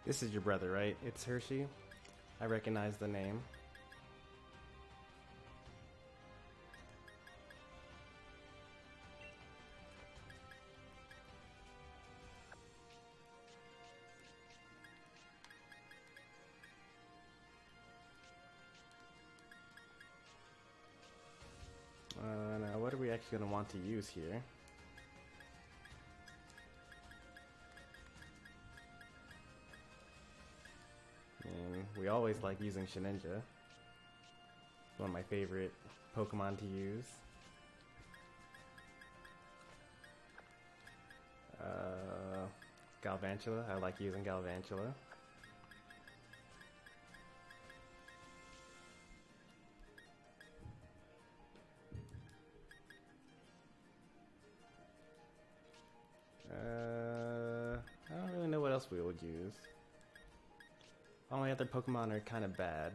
This is your brother, right? It's Hershey. I recognize the name. Now what are we actually going to want to use here? And we always like using Shedinja. One of my favorite Pokemon to use. Galvantula, I like using Galvantula. I don't really know what else we would use. All my other Pokemon are kind of bad.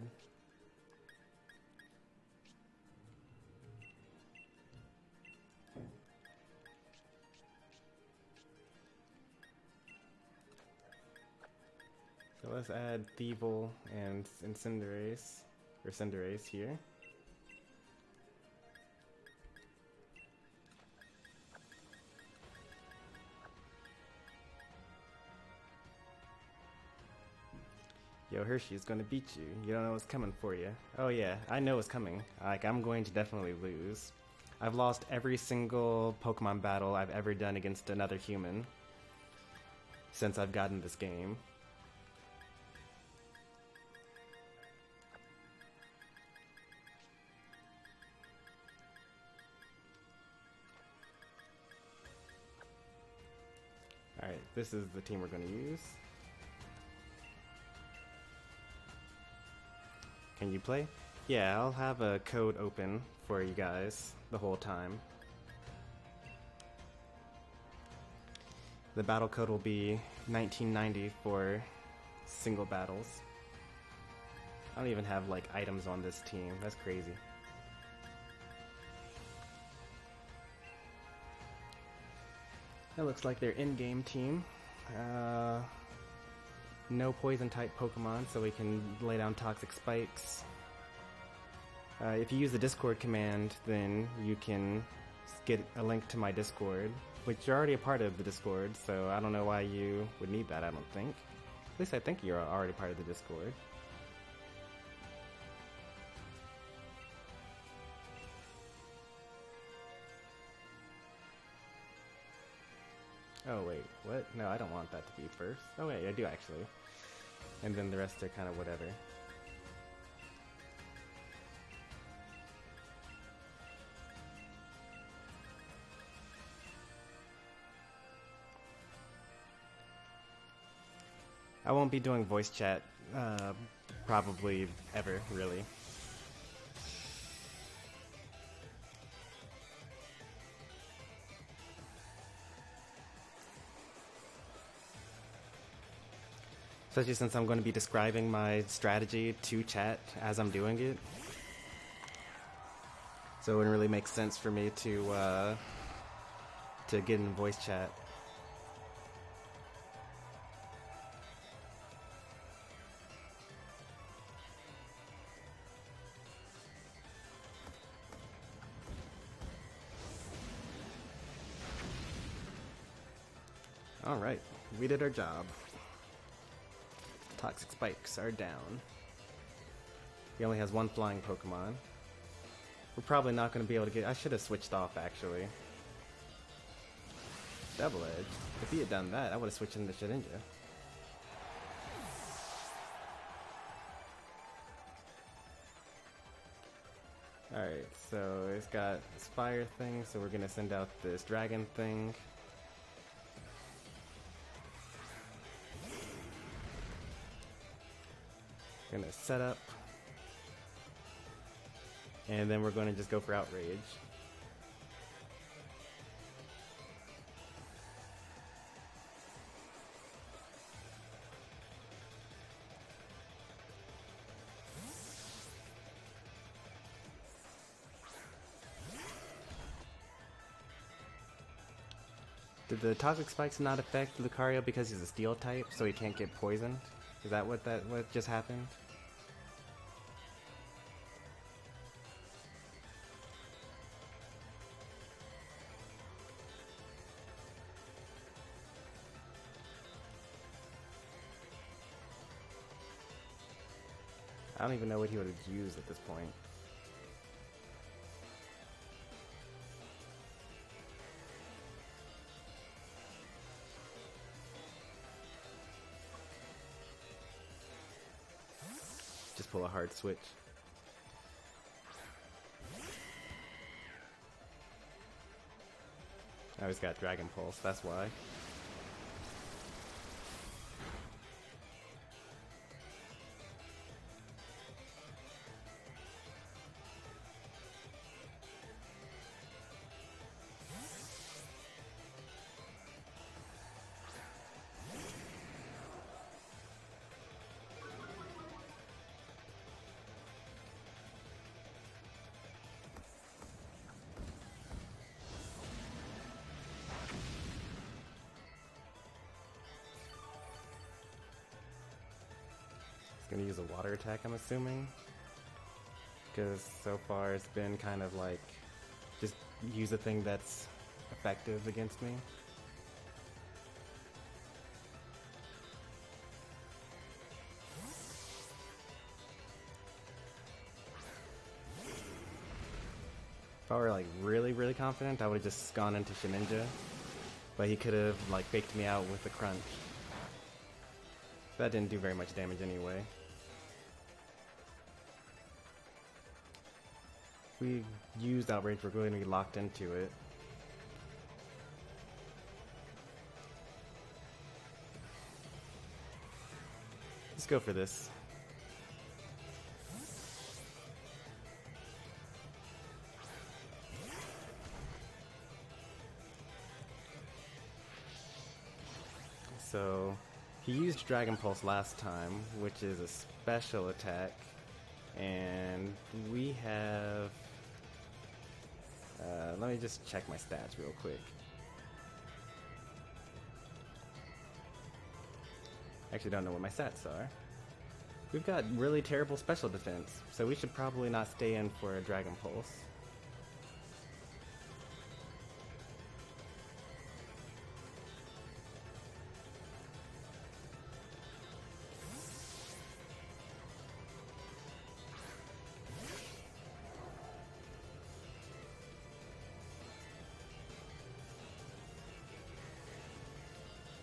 So let's add Thievul and Cinderace, or Cinderace here. Yo, Hershey's gonna beat you. You don't know what's coming for you. Oh yeah, I know what's coming. Like, I'm going to definitely lose. I've lost every single Pokemon battle I've ever done against another human since I've gotten this game. Alright, this is the team we're gonna use. Can you play? Yeah, I'll have a code open for you guys the whole time. The battle code will be 1990 for single battles. I don't even have like items on this team. That's crazy. That looks like their in-game team. No poison type Pokemon, so we can lay down toxic spikes. If you use the Discord command, then you can get a link to my Discord, which you're already a part of the Discord, so I don't know why you would need that, I don't think. At least I think you're already part of the Discord. Oh wait, what? No, I don't want that to be first. Oh wait, I do actually. And then the rest are kind of whatever. I won't be doing voice chat, probably ever, really. Especially since I'm going to be describing my strategy to chat as I'm doing it. So it wouldn't really make sense for me to get in voice chat. Alright, we did our job. Toxic spikes are down. He only has one flying Pokemon. We're probably not going to be able to get... I should have switched off, actually. Double Edge. If he had done that, I would have switched into Shedinja. Alright, so it's got this fire thing, so we're going to send out this dragon thing. Gonna set up, and then we're going to just go for Outrage. Did the Toxic Spikes not affect Lucario because he's a Steel type, so he can't get poisoned? Is that what just happened? I don't even know what he would have used at this point. Just pull a hard switch. I always got Dragon Pulse, that's why. Gonna use a water attack, I'm assuming, because so far it's been kind of like just use a thing that's effective against me. If I were like really confident, I would have just gone into Shedinja, but he could have like faked me out with the crunch. That didn't do very much damage anyway. If we used Outrage, we're going to be locked into it. Let's go for this. So he used Dragon Pulse last time, which is a special attack, and we have... let me just check my stats real quick. Actually don't know what my stats are. We've got really terrible special defense, so we should probably not stay in for a Dragon Pulse.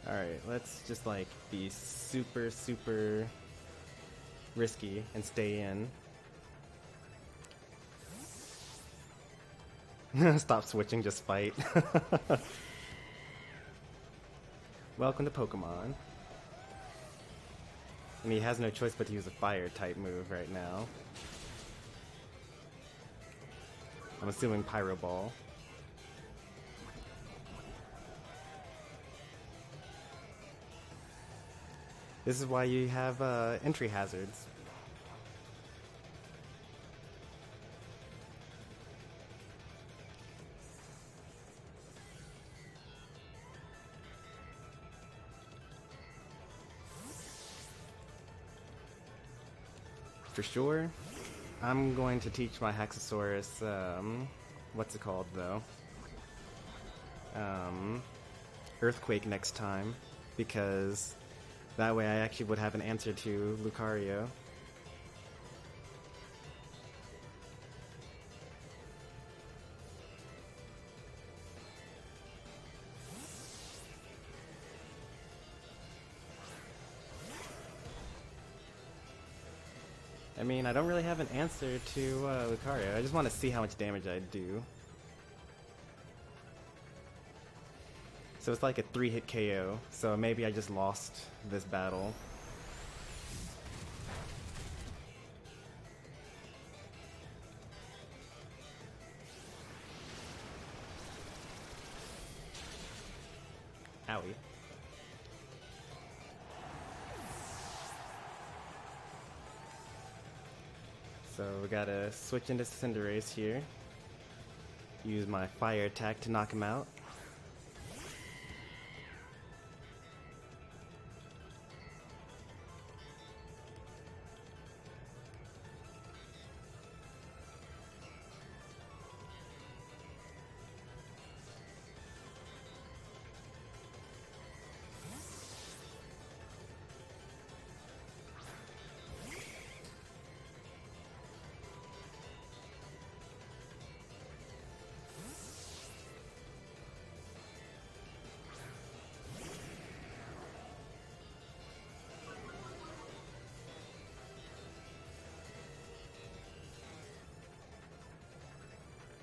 Alright, let's just like be super risky and stay in. Stop switching, just fight. Welcome to Pokemon. And he has no choice but to use a fire type move right now. I'm assuming Pyro Ball. This is why you have entry hazards. For sure, I'm going to teach my Haxosaurus, what's it called though? Earthquake next time, because that way I actually would have an answer to Lucario. I mean, I don't really have an answer to Lucario. I just want to see how much damage I do. So it's like a 3-hit KO, so maybe I just lost this battle. Owie. So we gotta switch into Cinderace here. Use my fire attack to knock him out.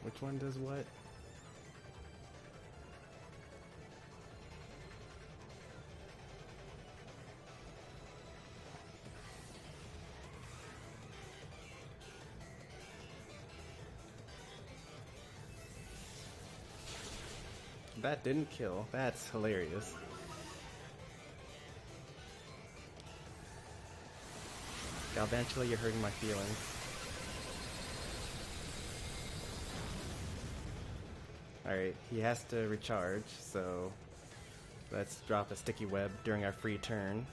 Which one does what? That didn't kill. That's hilarious. Galvantula, you're hurting my feelings. Alright, he has to recharge, so let's drop a sticky web during our free turn.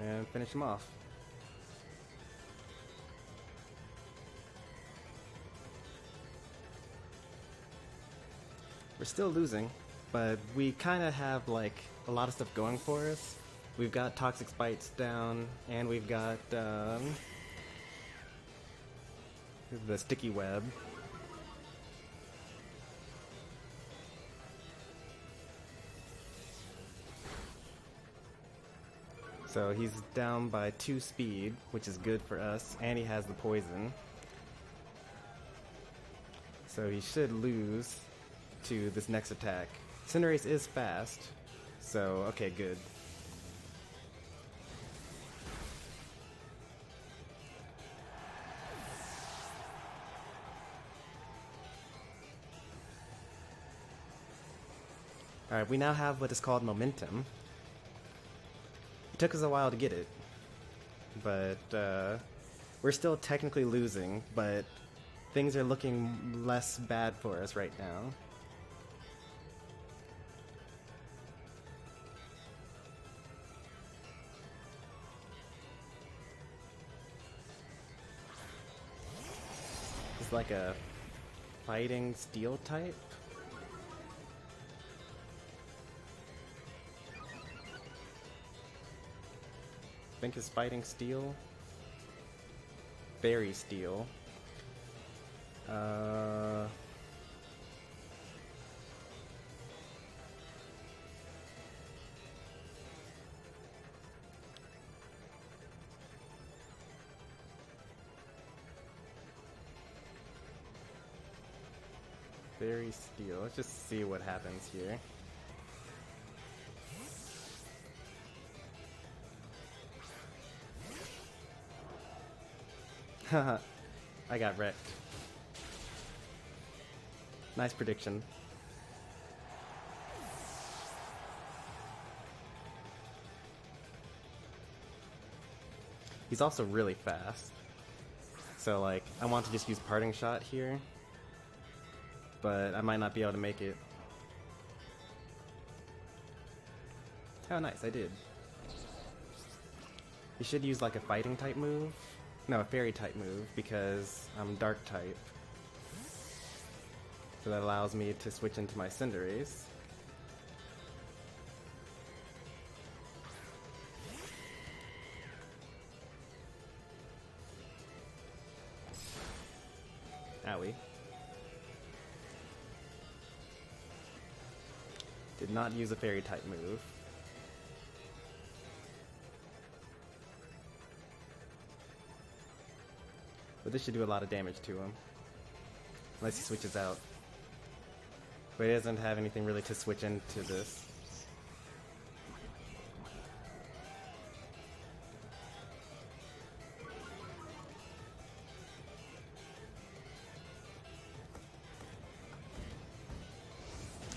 And finish him off. We're still losing, but we kind of have like a lot of stuff going for us. We've got Toxic Spites down, and we've got the sticky web. So he's down by 2 speed, which is good for us, and he has the poison. So he should lose to this next attack. Cinderace is fast, so okay, good. Alright, we now have what is called momentum. It took us a while to get it, but we're still technically losing, but things are looking less bad for us right now. It's like a fighting steel type. I think it's fighting steel. Fairy steel. Fairy steel. Let's just see what happens here. Haha, I got wrecked. Nice prediction. He's also really fast. So like, I want to just use Parting Shot here, but I might not be able to make it. Oh nice, I did. You should use like a fighting type move. No, a fairy type move, because I'm dark type. So that allows me to switch into my Cinderace. Owie. Did not use a fairy type move. But this should do a lot of damage to him. Unless he switches out. But he doesn't have anything really to switch into this.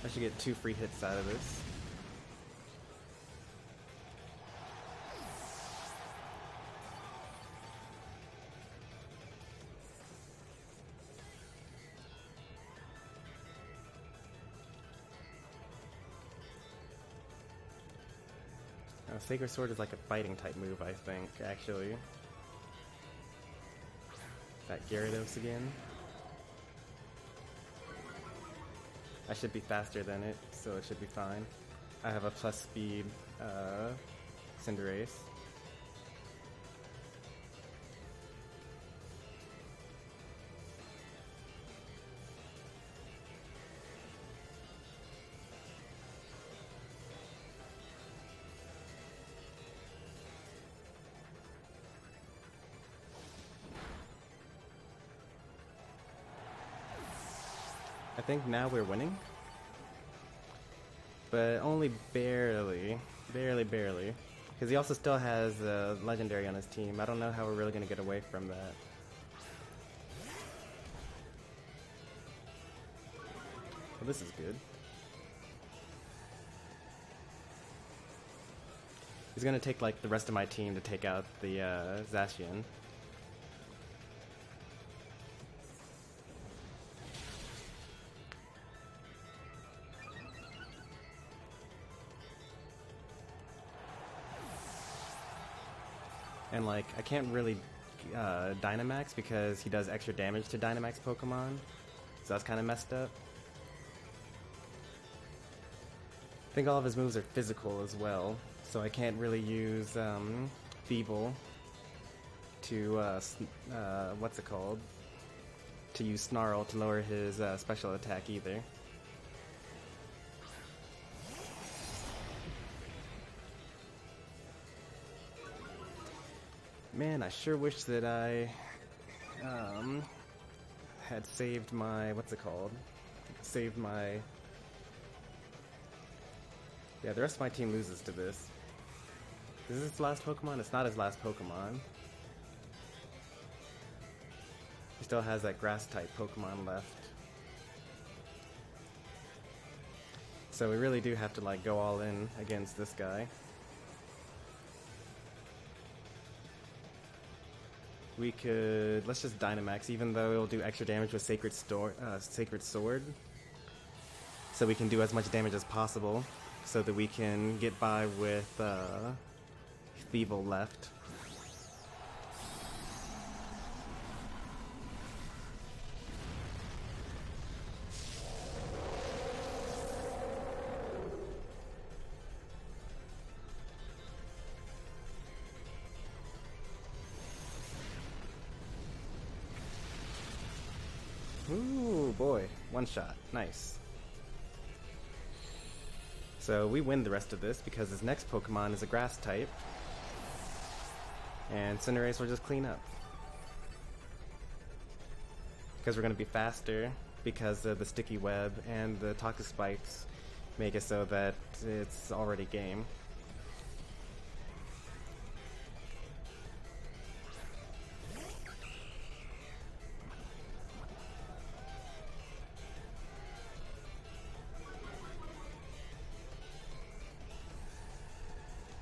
I should get 2 free hits out of this. Sacred Sword is like a fighting type move, I think, actually. That Gyarados again. I should be faster than it, so it should be fine. I have a plus speed Cinderace. I think now we're winning. But only barely. Barely. Because he also still has a legendary on his team. I don't know how we're really going to get away from that. Well, this is good. He's going to take like the rest of my team to take out the Zacian. And like, I can't really Dynamax because he does extra damage to Dynamax Pokemon. So that's kind of messed up. I think all of his moves are physical as well. So I can't really use Feeble to, what's it called? To use Snarl to lower his special attack either. Man, I sure wish that I had saved my, what's it called? Saved my... Yeah, the rest of my team loses to this. Is this his last Pokemon? It's not his last Pokemon. He still has that Grass-type Pokemon left. So we really do have to like go all in against this guy. We could, let's just Dynamax, even though it'll do extra damage with Sacred Sword. So we can do as much damage as possible, so that we can get by with Feeble left. Ooh, boy. One shot. Nice. So we win the rest of this because his next Pokemon is a Grass type. And Cinderace will just clean up. Because we're going to be faster because of the Sticky Web and the Toxic Spikes make it so that it's already game.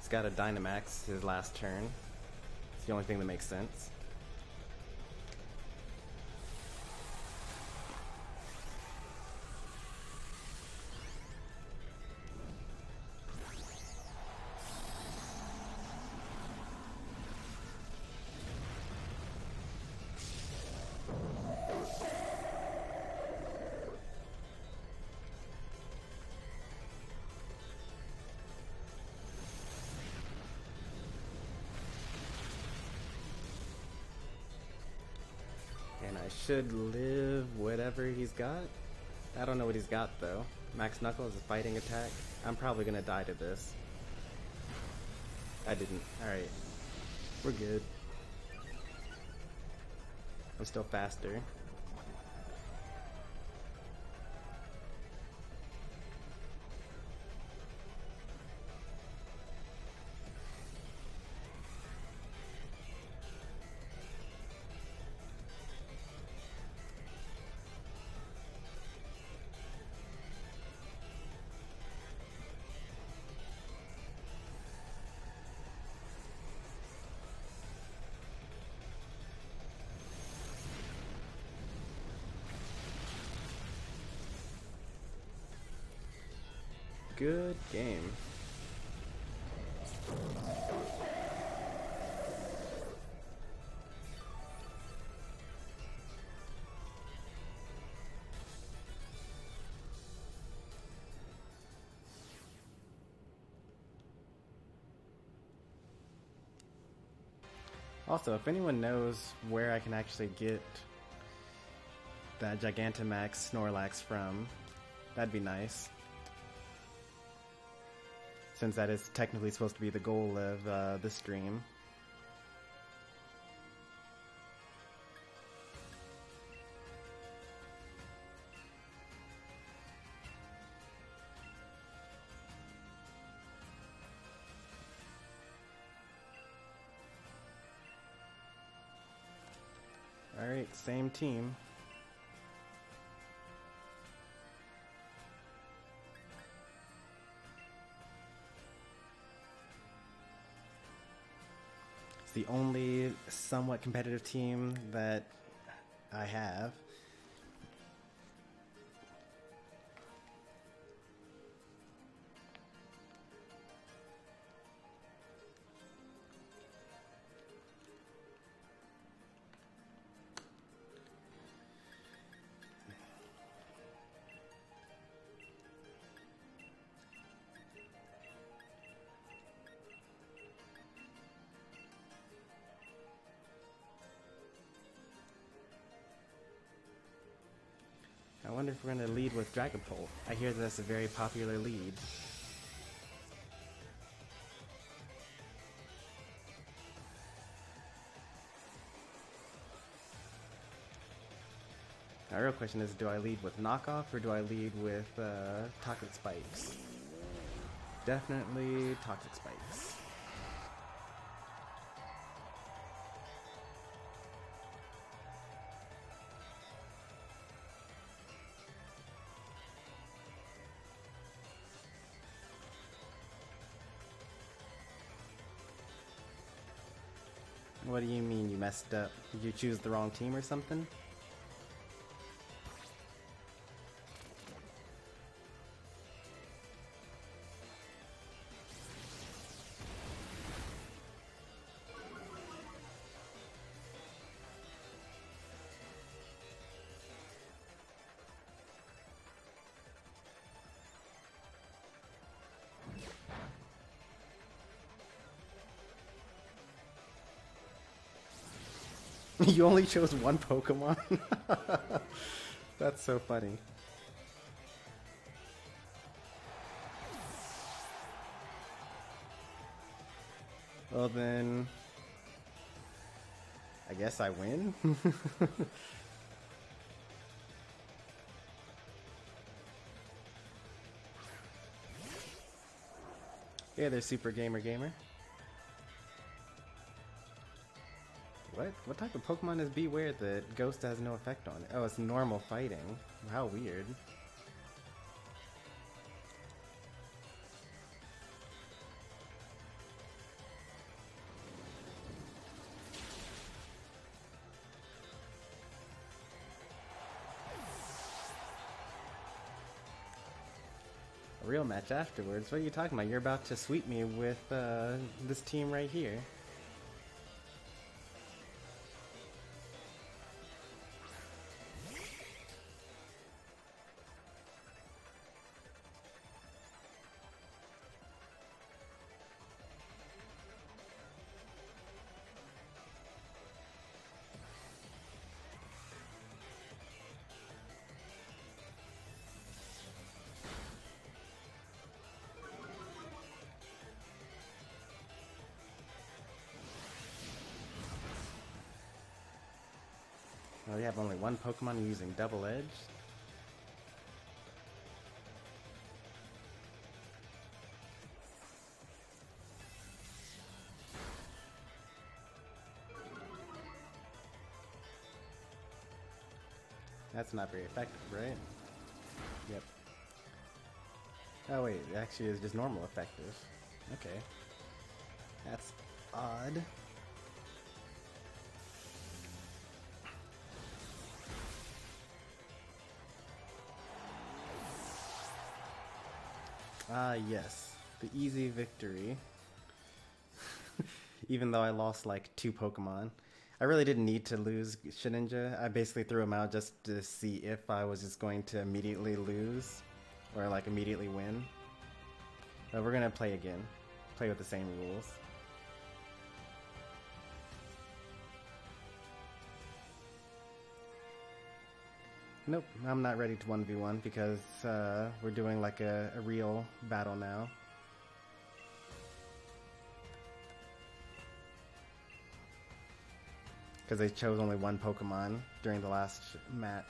He's got a Dynamax his last turn. It's the only thing that makes sense. And I should live whatever he's got. I don't know what he's got though. Max Knuckles is a fighting attack. I'm probably gonna die to this. I didn't. Alright. We're good. I'm still faster. Good game. Also, if anyone knows where I can actually get that Gigantamax Snorlax from, that'd be nice. Since that is technically supposed to be the goal of this stream. Alright, same team. It's the only somewhat competitive team that I have. I wonder if we're going to lead with Dragapult. I hear that's a very popular lead. My real question is, do I lead with Knockoff or do I lead with Toxic Spikes? Definitely Toxic Spikes. What do you mean you messed up? Did you choose the wrong team or something? You only chose one Pokemon? That's so funny. Well then, I guess I win? Yeah, there's Super Gamer Gamer. What type of Pokemon is Beware that Ghost has no effect on it? Oh, it's normal fighting. How weird. A real match afterwards? What are you talking about? You're about to sweep me with this team right here. Oh, you have only one Pokemon using Double Edge? That's not very effective, right? Yep. Oh wait, it actually is just normal effective. Okay. That's odd. Ah, yes. The easy victory. Even though I lost like 2 Pokemon. I really didn't need to lose Shedinja. I basically threw him out just to see if I was just going to immediately lose. Or like immediately win. But we're gonna play again. Play with the same rules. Nope, I'm not ready to 1v1 because we're doing like a real battle now. Because they chose only one Pokemon during the last match.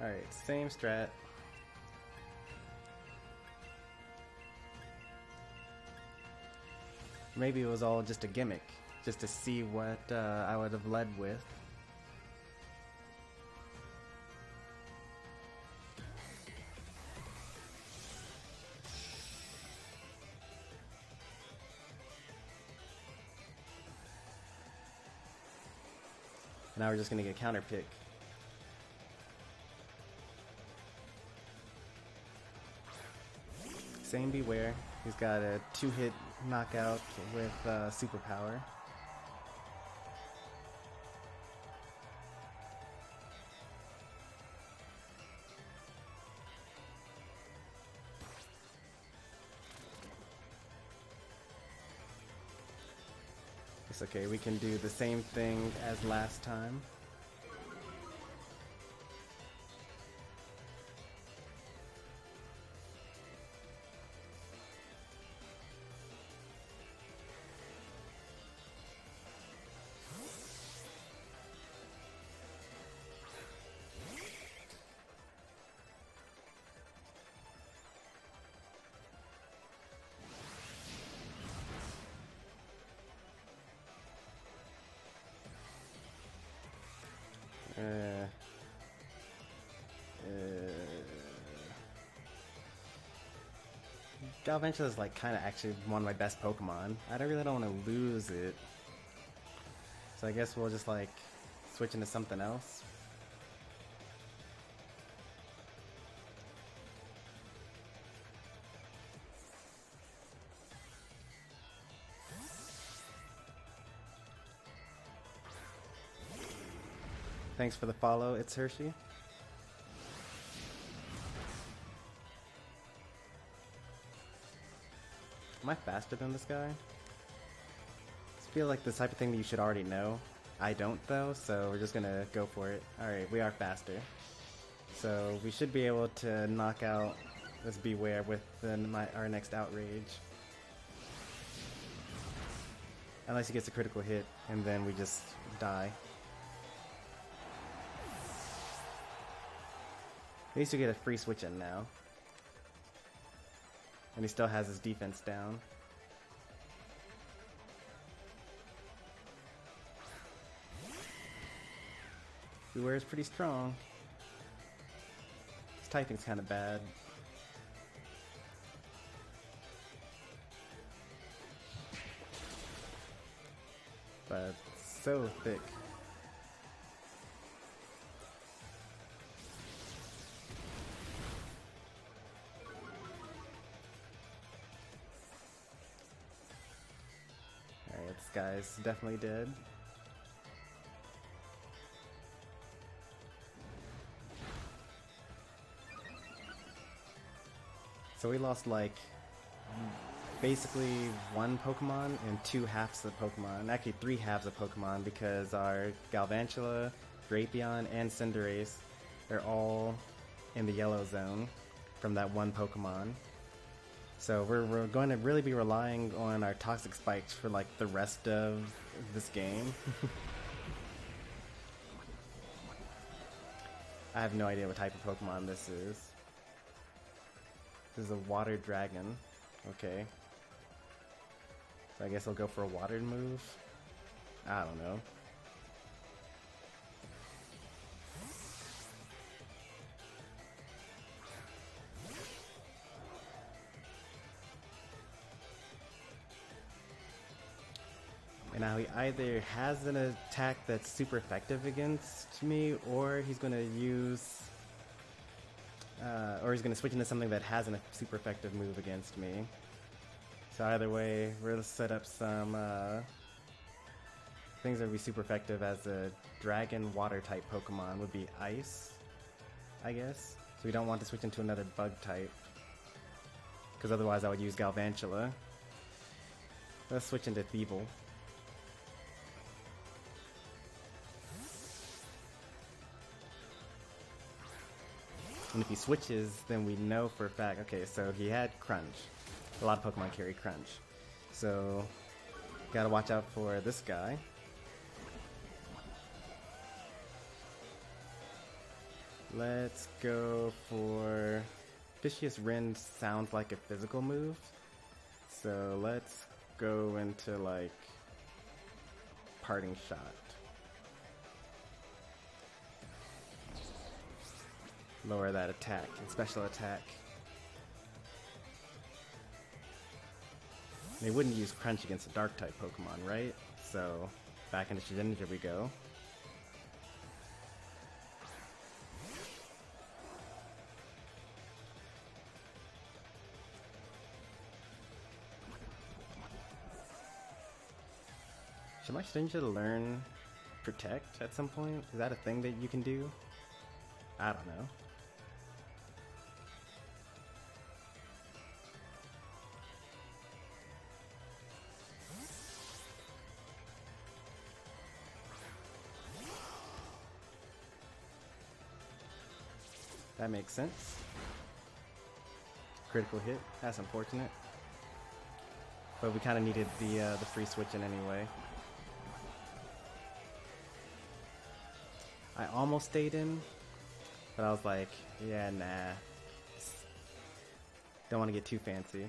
Alright, same strat. maybe it was all just a gimmick, just to see what I would have led with. Now we're just gonna get counter pick. Same Beware. He's got a 2-hit knockout with superpower. It's okay, we can do the same thing as last time. Galvantula is like kind of actually one of my best Pokemon. I really don't want to lose it, so I guess we'll just like switch into something else. Thanks for the follow, it's Hershey. Am I faster than this guy? I feel like the type of thing that you should already know. I don't though, so we're just gonna go for it. Alright, we are faster. So we should be able to knock out this Beware with our next Outrage. Unless he gets a critical hit, and then we just die. At least we get a free switch in now. And he still has his defense down. Beware is pretty strong. His typing's kind of bad. But so thick. This guy's definitely dead. So we lost like basically one Pokemon and 2 halves of Pokemon. Actually 3 halves of Pokemon, because our Galvantula, Drapion, and Cinderace are all in the yellow zone from that one Pokemon. So we're going to really be relying on our Toxic Spikes for like the rest of this game. I have no idea what type of Pokemon this is. This is a Water Dragon. Okay. So I guess I'll go for a water move. I don't know. And now he either has an attack that's super effective against me, or he's going to use, or he's going to switch into something that has a super effective move against me. So either way, we're going to set up some things that would be super effective as a dragon water type Pokemon would be Ice, I guess. So we don't want to switch into another bug type, because otherwise I would use Galvantula. Let's switch into Feeble. And if he switches, then we know for a fact, okay, so he had Crunch. A lot of Pokemon carry Crunch. So, gotta watch out for this guy. Let's go for... Vicious Rend sounds like a physical move. So let's go into like parting shot. Lower that attack and special attack. They wouldn't use Crunch against a dark type Pokemon, right? So back into Shedinja we go. Should my Shedinja learn Protect at some point? Is that a thing that you can do? I don't know. That makes sense. Critical hit. That's unfortunate. But we kind of needed the free switch in anyway. I almost stayed in, but I was like, yeah, nah. Don't want to get too fancy.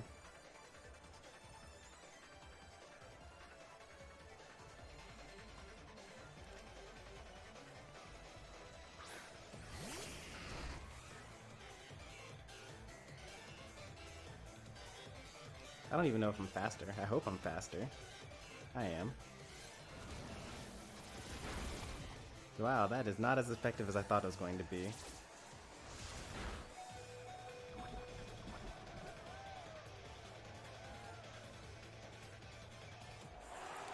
I don't even know if I'm faster. I hope I'm faster. I am. Wow, that is not as effective as I thought it was going to be.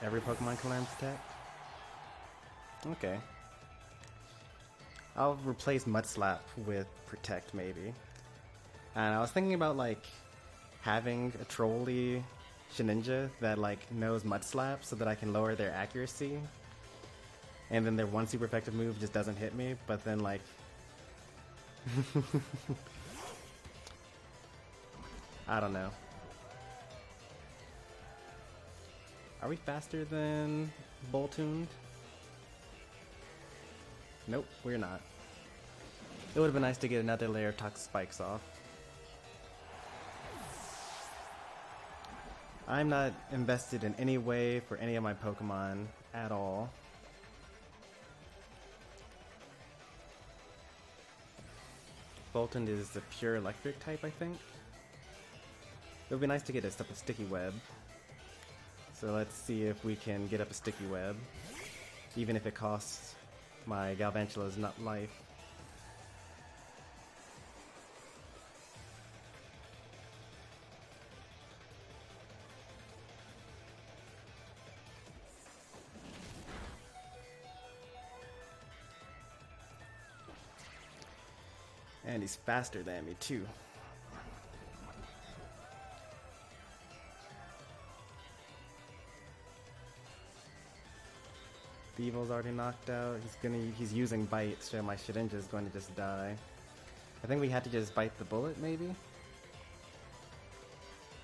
Every Pokemon can learn Protect? Okay. I'll replace Mud Slap with Protect, maybe. And I was thinking about, like, having a trolley Shedinja that, like, knows Mud Slap so that I can lower their accuracy. And then their one super effective move just doesn't hit me, but then, like... I don't know. Are we faster than Boltund? Nope, we're not. It would have been nice to get another layer of Toxic Spikes off. I'm not invested in any way for any of my Pokemon at all. Boltund is the pure electric type, I think. It would be nice to get a Sticky Web. So let's see if we can get up a Sticky Web, even if it costs my Galvantula's nut life. And he's faster than me too. Thievul's already knocked out. He's using Bite, so my Shedinja is going to just die. I think we had to just bite the bullet, maybe?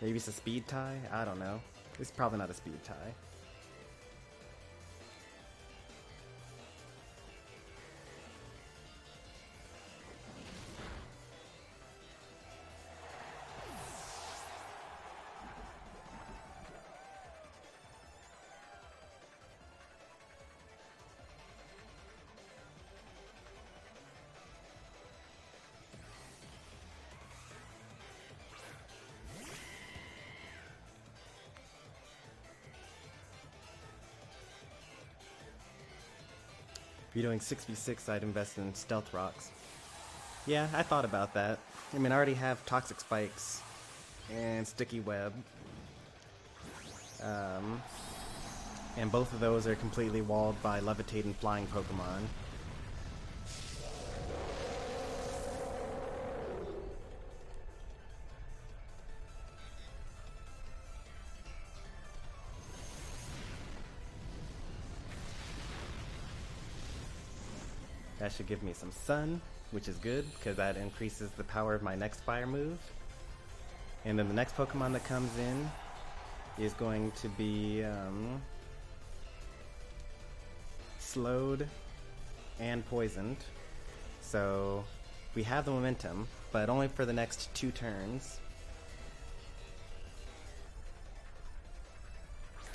Maybe it's a speed tie? I don't know. It's probably not a speed tie. If you're doing 6v6, I'd invest in Stealth Rocks. Yeah, I thought about that. I mean, I already have Toxic Spikes and Sticky Web. And both of those are completely walled by Levitating Flying Pokemon. That should give me some Sun, which is good, because that increases the power of my next fire move. And then the next Pokemon that comes in is going to be slowed and poisoned. So we have the momentum, but only for the next 2 turns.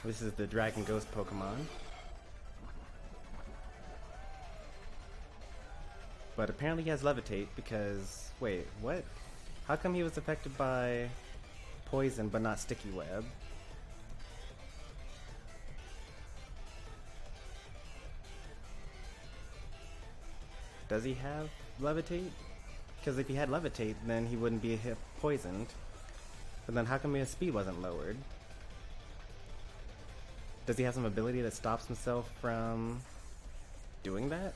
This is the Dragon Ghost Pokemon. But apparently he has Levitate because... Wait, what? How come he was affected by poison but not Sticky Web? Does he have Levitate? Because if he had Levitate, then he wouldn't be poisoned. But then how come his speed wasn't lowered? Does he have some ability that stops himself from doing that?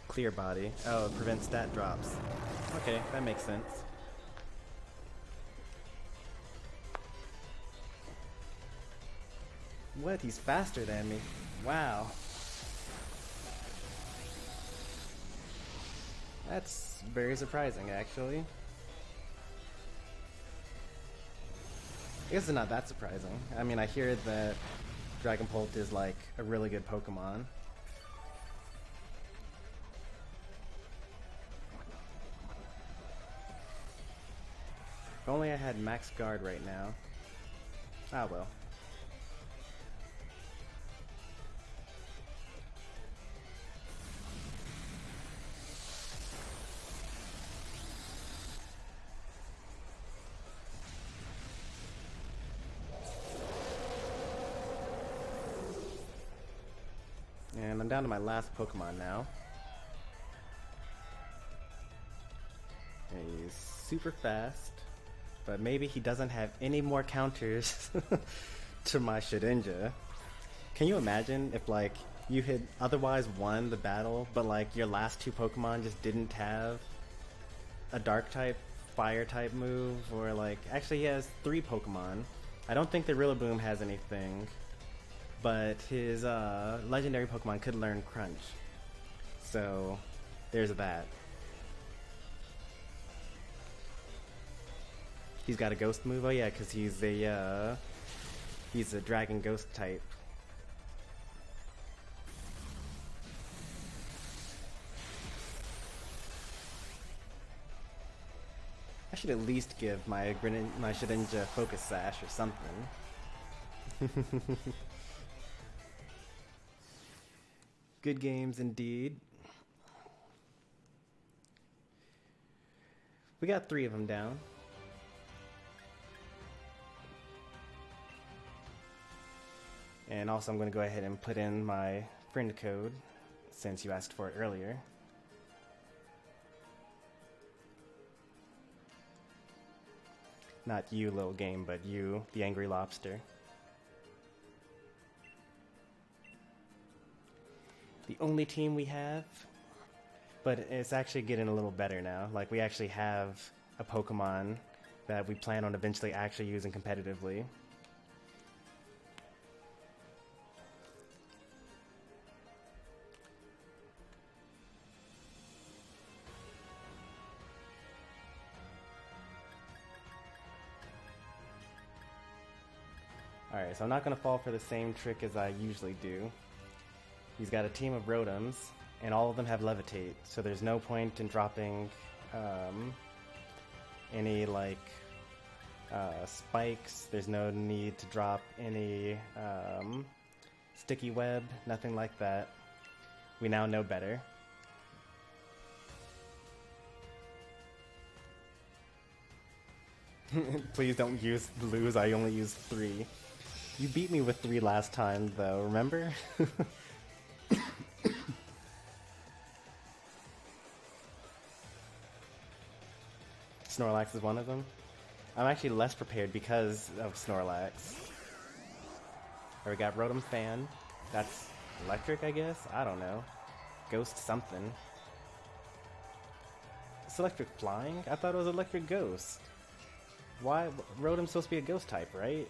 Clear body. Oh, it prevents stat drops. Okay, that makes sense. What? He's faster than me. Wow. That's very surprising, actually. I guess it's not that surprising. I mean, I hear that Dragapult is like a really good Pokemon. If only I had max guard right now. Ah well. And I'm down to my last Pokemon now. And he's super fast. But maybe he doesn't have any more counters to my Shedinja. Can you imagine if, like, you had otherwise won the battle, but, like, your last two Pokemon just didn't have a Dark-type, Fire-type move? Or, like, actually he has 3 Pokemon. I don't think the Rillaboom has anything, but his legendary Pokemon could learn Crunch. So, there's that. He's got a ghost move? Oh yeah, because he's a dragon ghost type. I should at least give my Shedinja Focus Sash or something. Good games indeed. We got 3 of them down. And also I'm going to go ahead and put in my friend code, since you asked for it earlier. Not you, little game, but you, the Angry Lobster. The only team we have, but it's actually getting a little better now. Like, we actually have a Pokemon that we plan on eventually actually using competitively. Alright, so I'm not going to fall for the same trick as I usually do. He's got a team of Rotoms, and all of them have Levitate, so there's no point in dropping any, like, spikes. There's no need to drop any sticky web, nothing like that. We now know better. Please don't lose, I only used 3. You beat me with 3 last time, though, remember? Snorlax is one of them. I'm actually less prepared because of Snorlax. Or we got Rotom Fan. That's electric, I guess? I don't know. Ghost something. It's electric flying? I thought it was electric ghost. Why? Rotom's supposed to be a ghost type, right?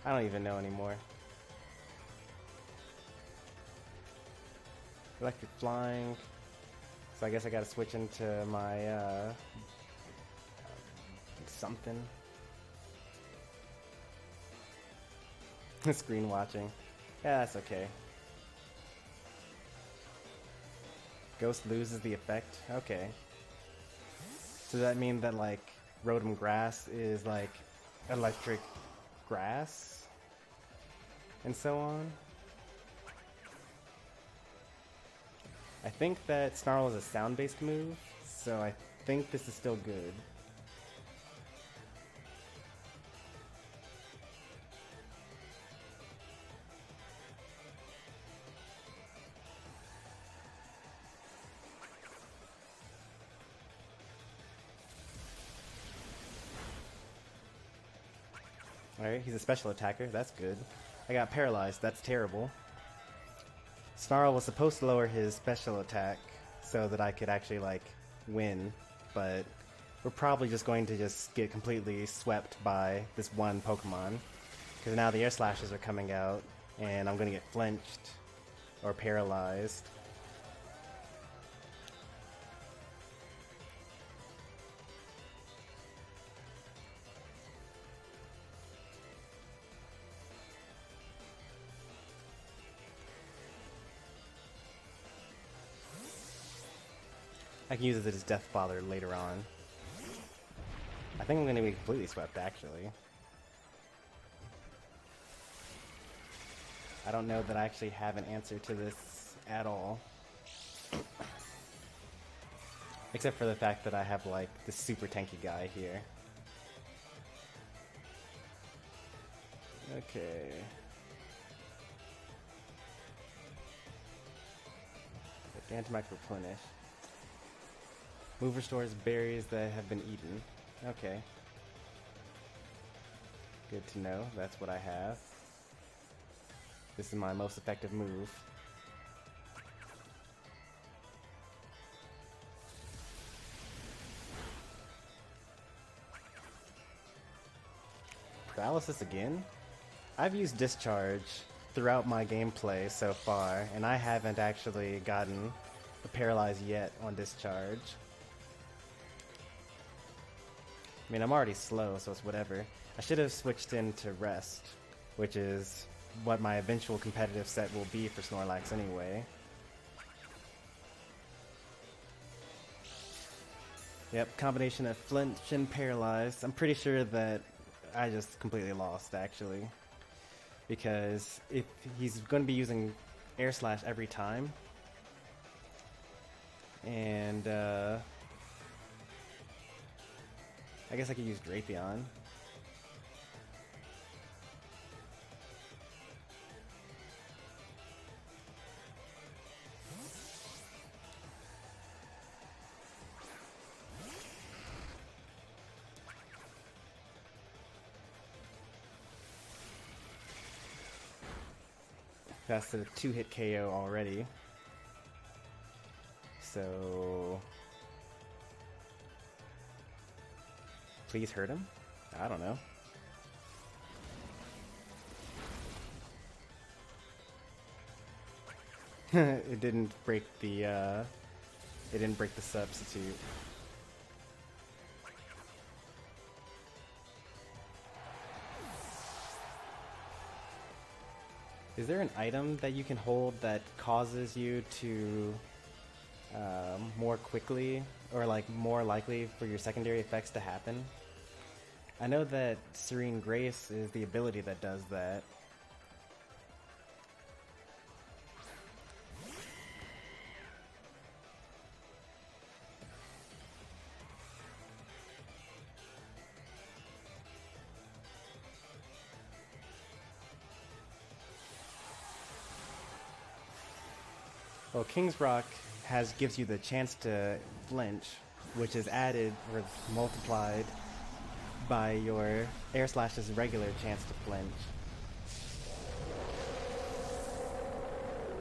I don't even know anymore. Electric flying. So I guess I gotta switch into my something. Screen watching. Yeah, that's okay. Ghost loses the effect? Okay. So does that mean that, like, Rotom Grass is, like, electric grass? And so on? I think that Snarl is a sound-based move, so I think this is still good. Alright, he's a special attacker, that's good. I got paralyzed, that's terrible. Snarl was supposed to lower his special attack so that I could actually, like, win, but we're probably just going to just get completely swept by this one Pokemon. Because now the Air Slashes are coming out, and I'm going to get flinched or paralyzed. I can use it as Death Father later on. I think I'm going to be completely swept, actually. I don't know that I actually have an answer to this at all. Except for the fact that I have, like, this super tanky guy here. Okay. Antimax replenish. Move restores berries that have been eaten. Okay. Good to know. That's what I have. This is my most effective move. Paralysis again? I've used Discharge throughout my gameplay so far, and I haven't actually gotten a paralyze yet on Discharge. I mean, I'm already slow, so it's whatever. I should have switched into Rest, which is what my eventual competitive set will be for Snorlax anyway. Yep, combination of flinch and paralyzed. I'm pretty sure that I just completely lost, actually. Because if he's going to be using Air Slash every time, and I guess I could use Drapion. That's a 2-hit KO already. So please hurt him? I don't know. It didn't break the substitute. Is there an item that you can hold that causes you to more quickly, or like more likely for your secondary effects to happen? I know that Serene Grace is the ability that does that. Well, King's Rock gives you the chance to flinch, which is added or multiplied by your Air Slash's regular chance to flinch.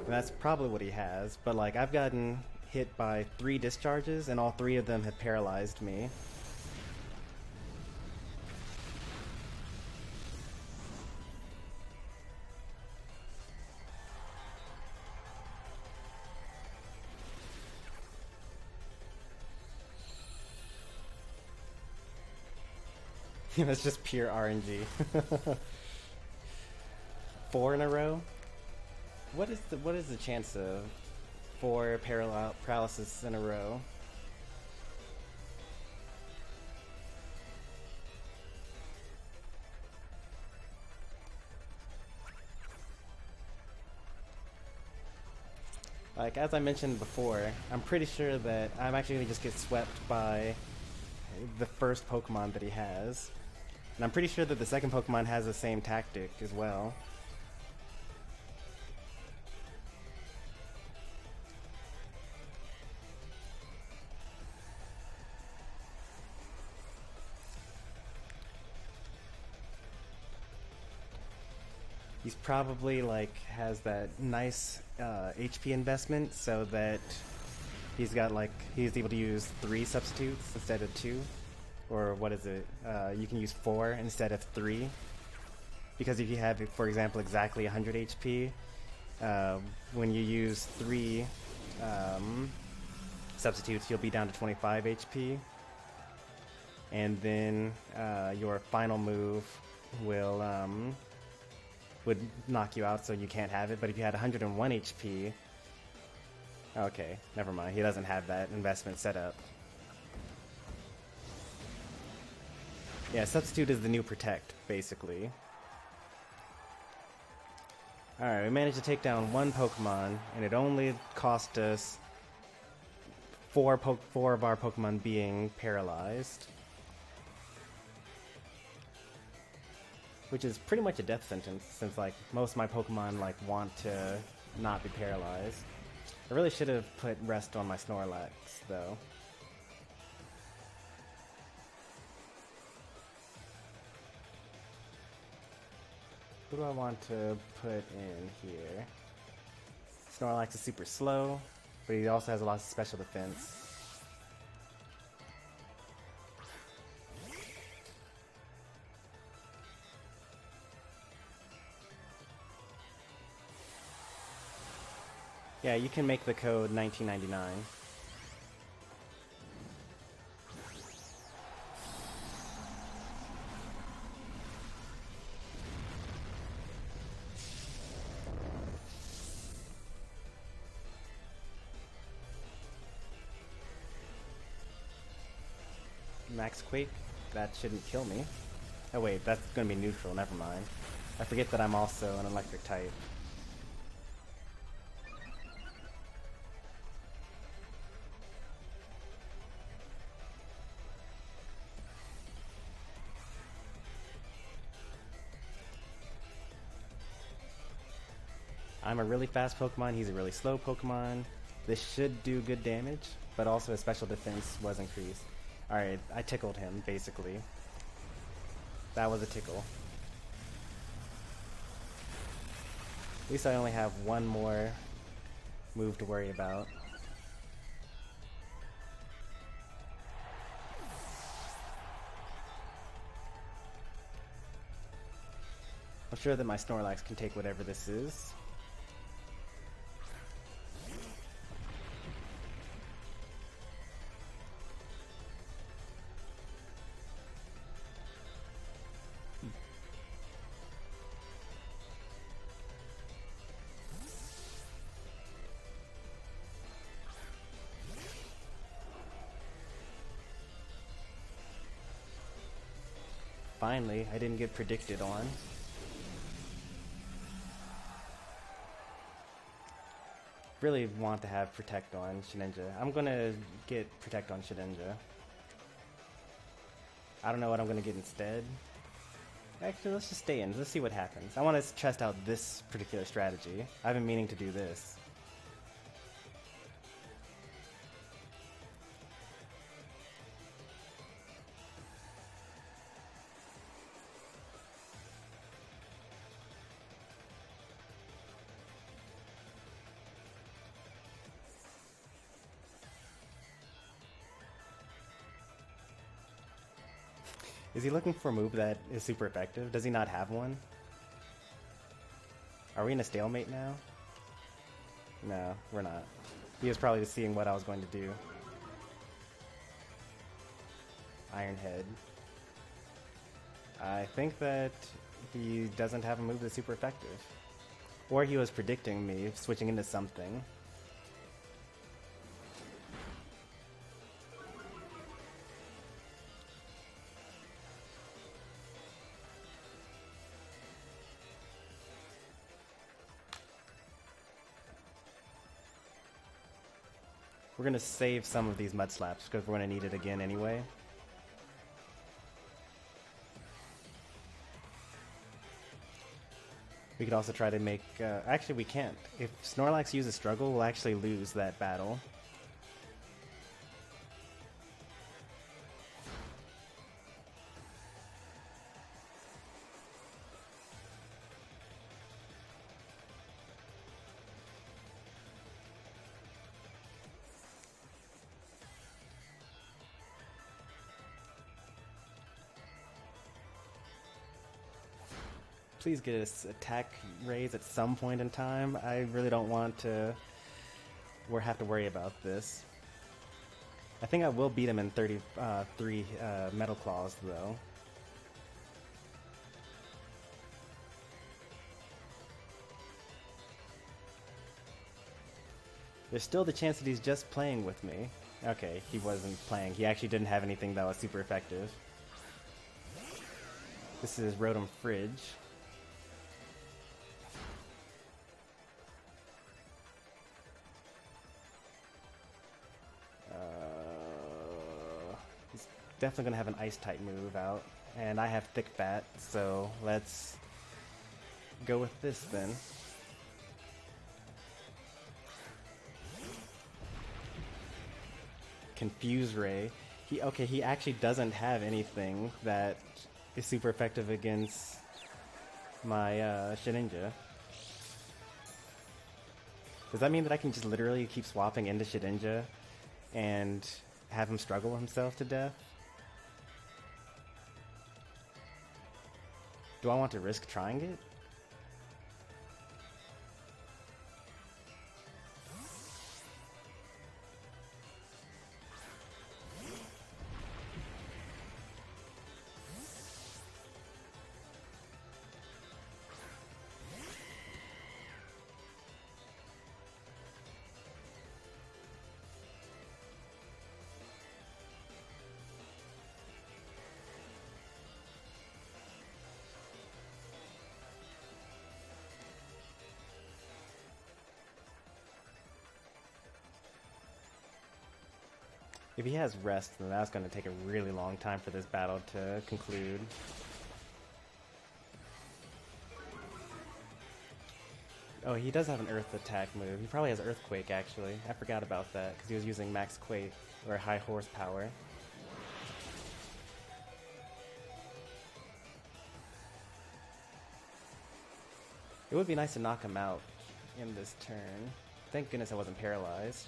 And that's probably what he has, but like I've gotten hit by 3 discharges and all 3 of them have paralyzed me. That's just pure RNG. 4 in a row? What is the chance of 4 paralysis in a row? Like, as I mentioned before, I'm pretty sure that I'm actually going to just get swept by the first Pokemon that he has. And I'm pretty sure that the second Pokemon has the same tactic as well. He's probably like has that nice HP investment so that he's able to use 3 substitutes instead of 2, or what is it? You can use 4 instead of 3, because if you have, for example, exactly 100 HP, when you use 3 substitutes, you'll be down to 25 HP, and then your final move would knock you out, so you can't have it. But if you had 101 HP, okay, never mind. He doesn't have that investment set up. Yeah, substitute is the new protect, basically. Alright, we managed to take down 1 Pokemon, and it only cost us 4 of our Pokemon being paralyzed. Which is pretty much a death sentence, since like most of my Pokemon like want to not be paralyzed. I really should have put rest on my Snorlax though. Who do I want to put in here? Snorlax is super slow, but he also has a lot of special defense. Yeah, you can make the code 1999. Max Quake? That shouldn't kill me. Oh wait, that's gonna be neutral, never mind. I forget that I'm also an electric type. I'm a really fast Pokemon, he's a really slow Pokemon. This should do good damage, but also his special defense was increased. Alright, I tickled him, basically. That was a tickle. At least I only have 1 more move to worry about. I'm sure that my Snorlax can take whatever this is. Finally, I didn't get predicted on. Really want to have Protect on Shedinja. I'm gonna get Protect on Shedinja. I don't know what I'm gonna get instead. Actually, let's just stay in. Let's see what happens. I want to test out this particular strategy. I've been meaning to do this. Is he looking for a move that is super effective? Does he not have one? Are we in a stalemate now? No, we're not. He was probably just seeing what I was going to do. Iron Head. I think that he doesn't have a move that's super effective. Or he was predicting me switching into something. We're gonna save some of these mud slaps because we're gonna need it again anyway. We could also try to make... actually, we can't. If Snorlax uses Struggle, we'll actually lose that battle. Please get his attack raise at some point in time. I really don't want to have to worry about this. I think I will beat him in 33 Metal Claws, though. There's still the chance that he's just playing with me. Okay, he wasn't playing. He actually didn't have anything that was super effective. This is Rotom Fridge. He's definitely going to have an Ice-type move out. And I have Thick Bat, so let's go with this then. Confuse Ray. He actually doesn't have anything that is super effective against my Shedinja. Does that mean that I can just literally keep swapping into Shedinja and have him struggle himself to death? Do I want to risk trying it? If he has rest, then that's going to take a really long time for this battle to conclude. Oh, he does have an Earth attack move. He probably has Earthquake, actually. I forgot about that, because he was using Max Quake, or High Horsepower. It would be nice to knock him out in this turn. Thank goodness I wasn't paralyzed.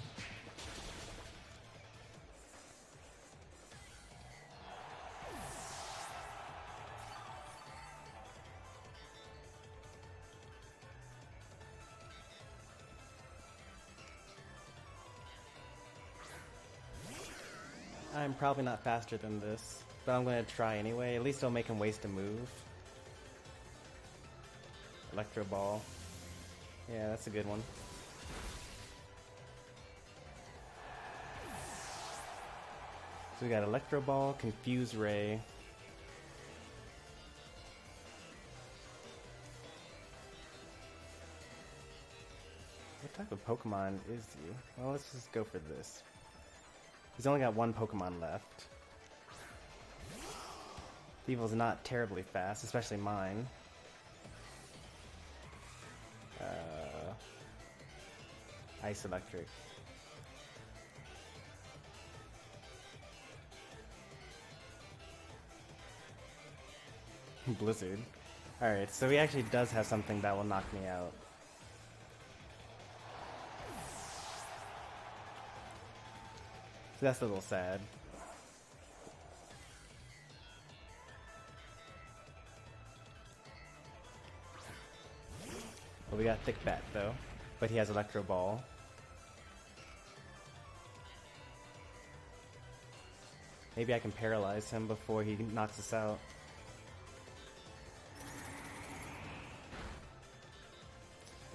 I'm probably not faster than this, but I'm going to try anyway. At least it'll make him waste a move. Electro Ball. Yeah, that's a good one. So we got Electro Ball, Confuse Ray. What type of Pokemon is he? Well, let's just go for this. He's only got one Pokemon left. Evil's not terribly fast, especially mine. Ice Electric. Blizzard. Alright, so he actually does have something that will knock me out. So that's a little sad. Well, we got Thick Bat though, but he has Electro Ball. Maybe I can paralyze him before he knocks us out.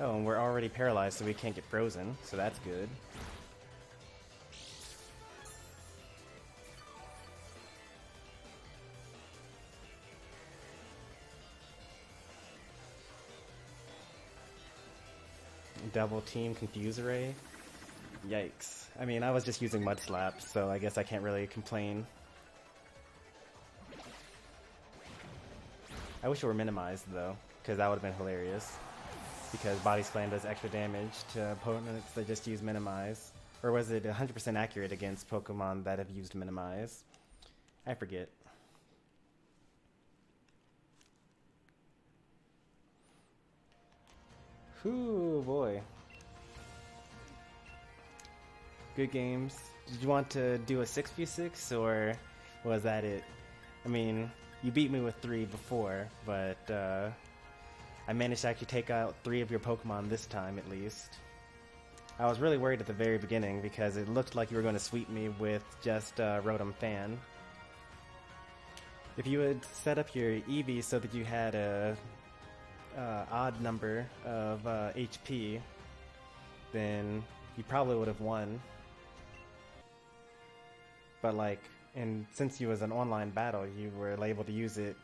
Oh, and we're already paralyzed, so we can't get frozen, so that's good. Double team Confuse Ray? Yikes. I mean, I was just using Mud Slap, so I guess I can't really complain. I wish it were minimized, though, because that would have been hilarious. Because Body Slam does extra damage to opponents that just use Minimize. Or was it 100% accurate against Pokemon that have used Minimize? I forget. Whew, boy. Good games. Did you want to do a 6v6, or was that it? I mean, you beat me with 3 before, but I managed to actually take out 3 of your Pokemon this time, at least. I was really worried at the very beginning, because it looked like you were going to sweep me with just Rotom Fan. If you had set up your Eevee so that you had a odd number of HP, then you probably would have won. But like, and since you was an online battle, you were able to use it.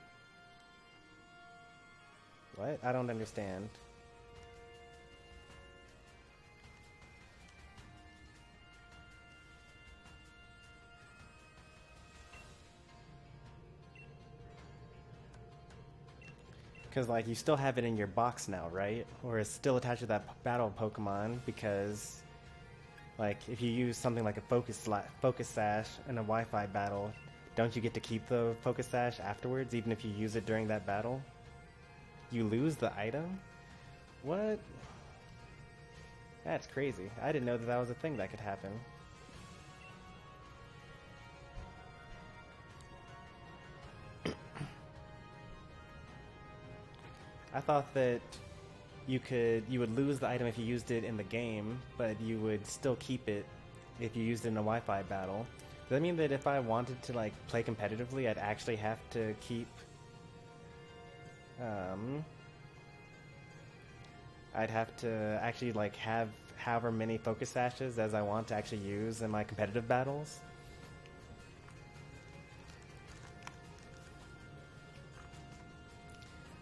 What? I don't understand. Because like, you still have it in your box now, right? Or it's still attached to that battle Pokemon, because like, if you use something like a Focus Sash in a Wi-Fi battle, don't you get to keep the Focus Sash afterwards, even if you use it during that battle? You lose the item? What? That's crazy. I didn't know that that was a thing that could happen. I thought that you would lose the item if you used it in the game, but you would still keep it if you used it in a Wi-Fi battle. Does that mean that if I wanted to like play competitively, I'd actually have to keep I'd have to actually like have however many Focus Sashes as I want to actually use in my competitive battles?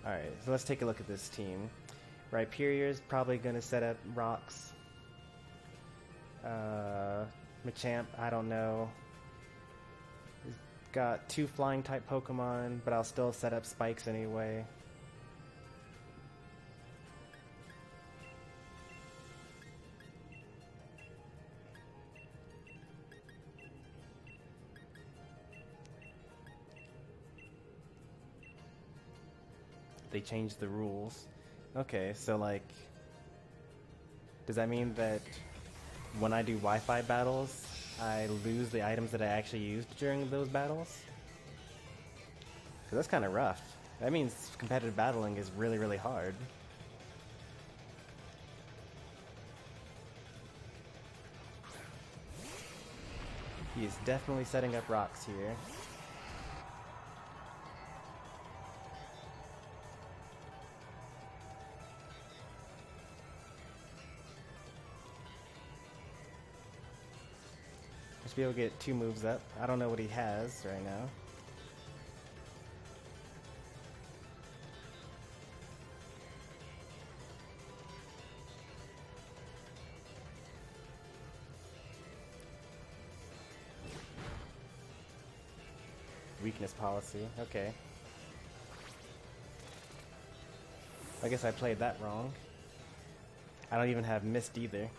Alright, so let's take a look at this team. Rhyperior's probably going to set up rocks. Machamp, I don't know. He's got 2 flying type Pokemon, but I'll still set up spikes anyway. They changed the rules. Okay, so like, does that mean that when I do Wi-Fi battles, I lose the items that I actually used during those battles? Because that's kind of rough. That means competitive battling is really, really hard. He is definitely setting up rocks here. Be able to get 2 moves up. I don't know what he has right now. Weakness policy. Okay. I guess I played that wrong. I don't even have Mist either.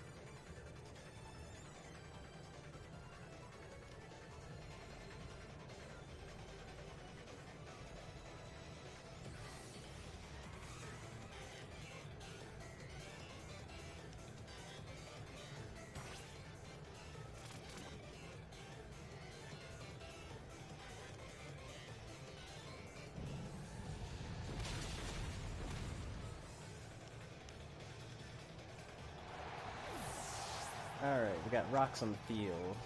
Alright, we got rocks on the field.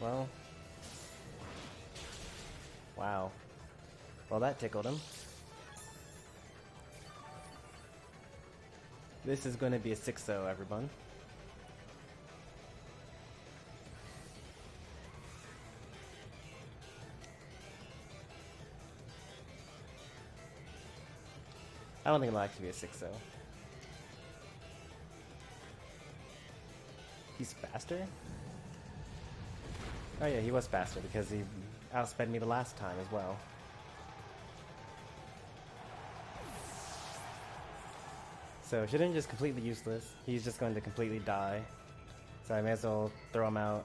well. Wow. Well, that tickled him. This is going to be a 6-0, everyone. I don't think it'll actually be a 6-0. He's faster? Oh yeah, he was faster because he outsped me the last time as well. So shouldn't just completely useless. He's just going to completely die. So I may as well throw him out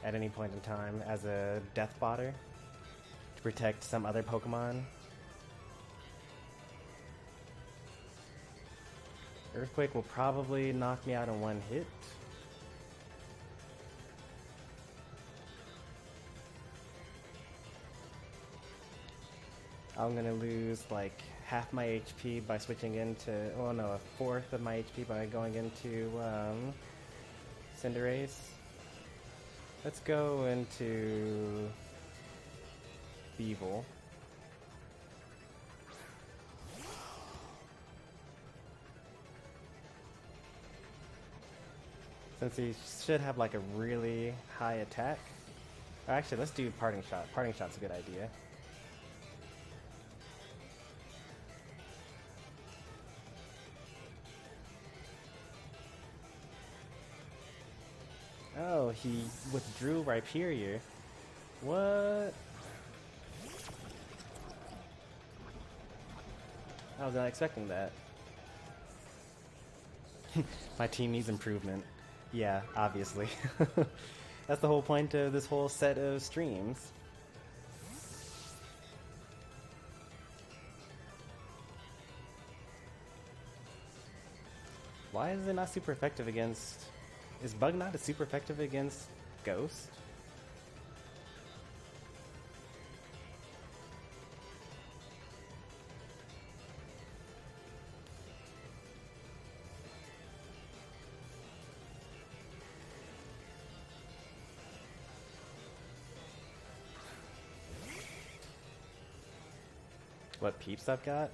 at any point in time as a death fodder to protect some other Pokemon. Earthquake will probably knock me out in one hit. I'm gonna lose like half my HP by switching into, oh no, a fourth of my HP by going into Cinderace. Let's go into Beevil. Since he should have like a really high attack. Or actually, let's do Parting Shot. Parting Shot's a good idea. Oh, he withdrew Rhyperior. What? I was not expecting that. My team needs improvement. Yeah, obviously. That's the whole point of this whole set of streams. Why is it not super effective against... Is Bug not super effective against Ghost? What peeps I've got?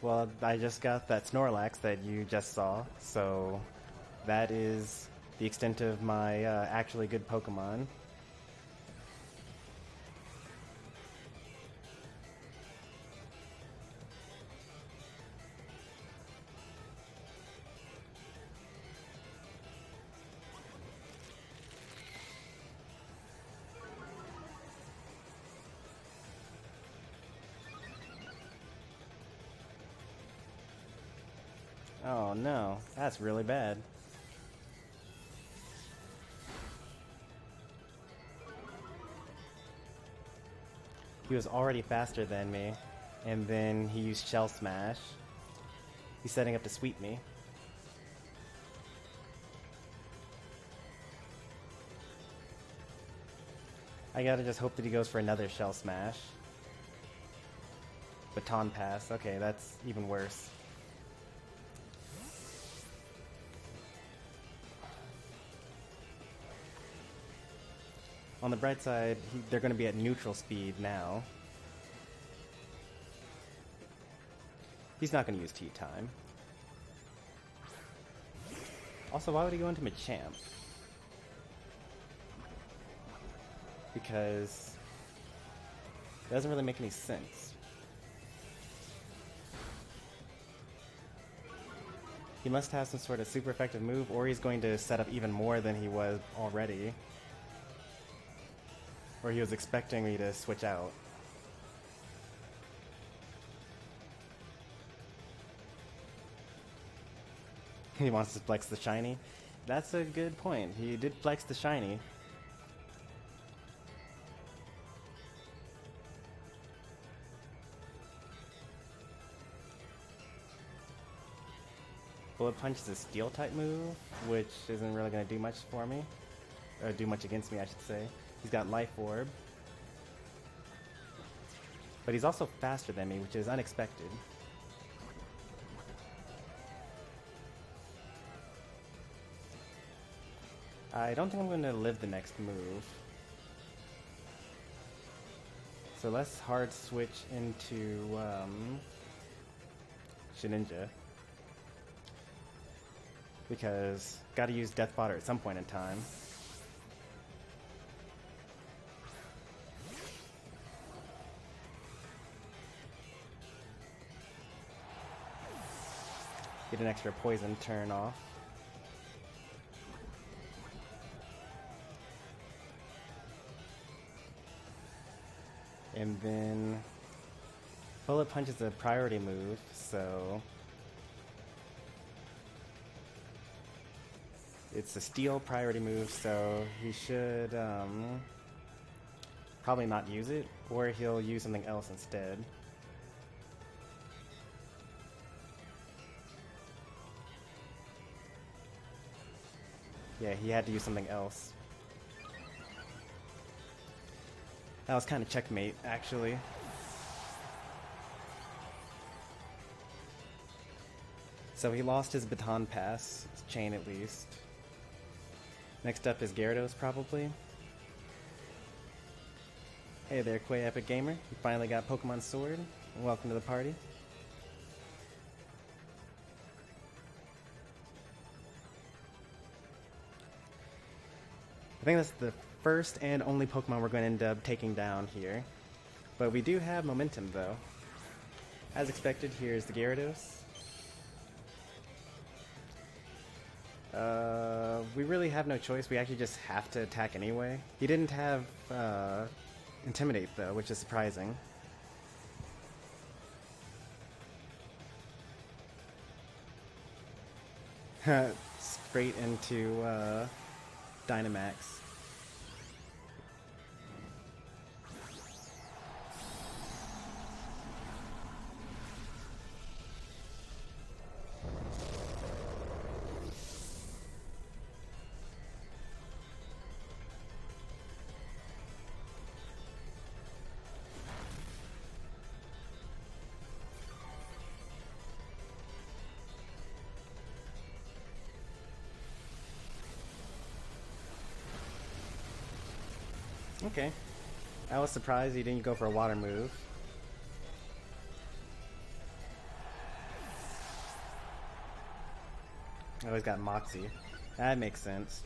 Well, I just got that Snorlax that you just saw, so that is the extent of my actually good Pokemon. Oh no, that's really bad. He was already faster than me, and then he used Shell Smash. He's setting up to sweep me. I gotta just hope that he goes for another Shell Smash. Baton Pass, okay, that's even worse. On the bright side, they're going to be at neutral speed now. He's not going to use Tea Time. Also, why would he go into Machamp? Because it doesn't really make any sense. He must have some sort of super effective move, or he's going to set up even more than he was already. Or he was expecting me to switch out. He wants to flex the shiny. That's a good point. He did flex the shiny. Bullet Punch is a steel type move, which isn't really going to do much for me. Or do much against me, I should say. He's got Life Orb. But he's also faster than me, which is unexpected. I don't think I'm going to live the next move. So let's hard switch into Shedinja. Because gotta use Death Fodder at some point in time. Get an extra poison turn off. And then Bullet Punch is a priority move, so it's a steel priority move, so he should probably not use it, or he'll use something else instead. Yeah, he had to use something else. That was kind of checkmate, actually. So he lost his baton pass, his chain at least. Next up is Gyarados, probably. Hey there, Quay Epic Gamer. You finally got Pokemon Sword. Welcome to the party. I think that's the first and only Pokemon we're going to end up taking down here. But we do have momentum, though. As expected, here's the Gyarados. We really have no choice. We actually just have to attack anyway. He didn't have Intimidate, though, which is surprising. Straight into Dynamax. Okay. I was surprised he didn't go for a water move. Oh, he's got Moxie. That makes sense.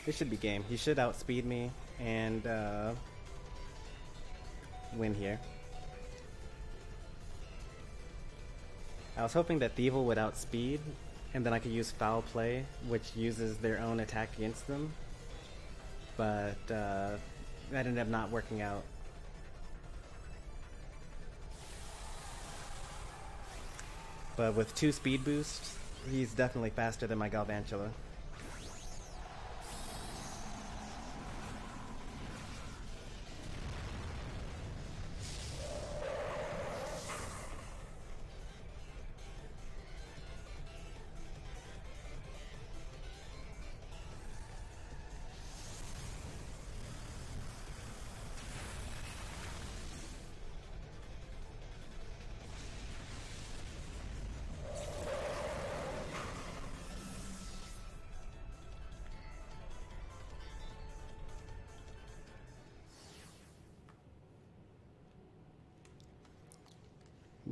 This should be game. He should outspeed me and win here. I was hoping that Thievul would outspeed, and then I could use Foul Play, which uses their own attack against them. But that ended up not working out. But with 2 speed boosts, he's definitely faster than my Galvantula.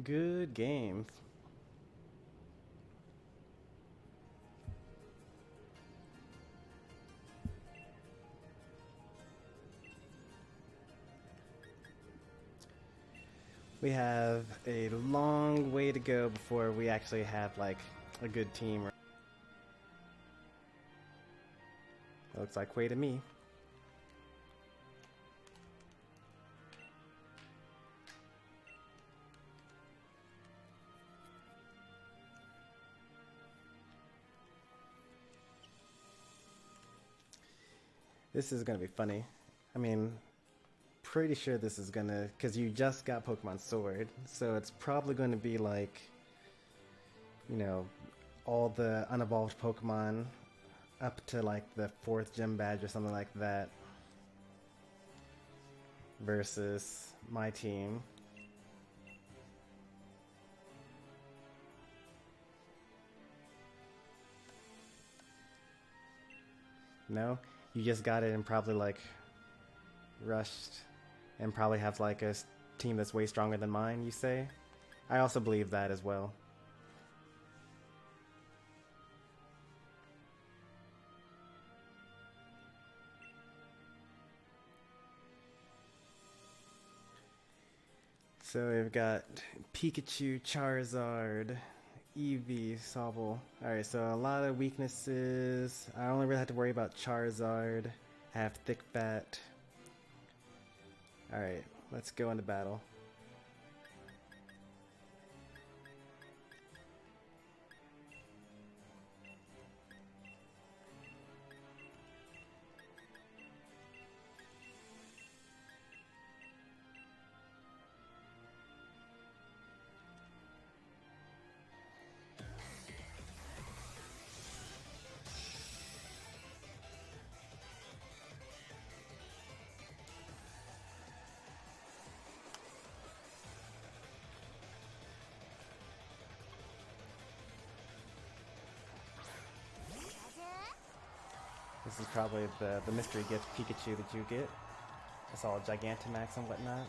Good games. We have a long way to go before we actually have like a good team. Looks like way to me. This is gonna be funny. I mean, pretty sure this is gonna, because you just got Pokemon Sword, so it's probably going to be like, you know, all the unevolved Pokemon up to like the 4th gym badge or something like that versus my team. No? You just got it and probably like rushed and probably have like a team that's way stronger than mine, you say? I also believe that as well. So we've got Pikachu, Charizard, Eevee, Sobble. Alright, so a lot of weaknesses. I only really have to worry about Charizard. I have Thick Bat. Alright, let's go into battle. This is probably the mystery gift Pikachu that you get. It's all Gigantamax and whatnot.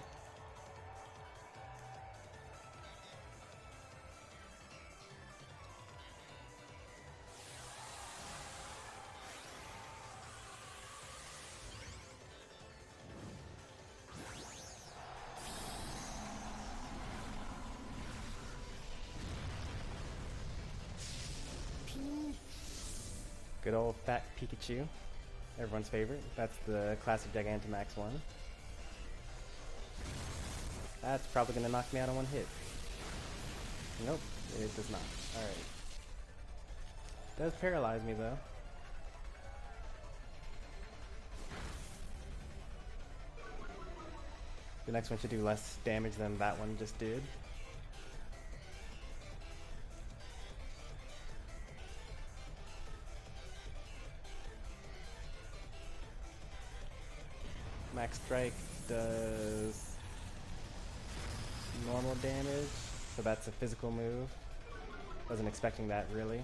Good old fat Pikachu, everyone's favorite. That's the classic Gigantamax one. That's probably gonna knock me out on one hit. Nope, it does not. Alright. Does paralyze me though. The next one should do less damage than that one just did. Max Strike does normal damage, so that's a physical move. Wasn't expecting that really.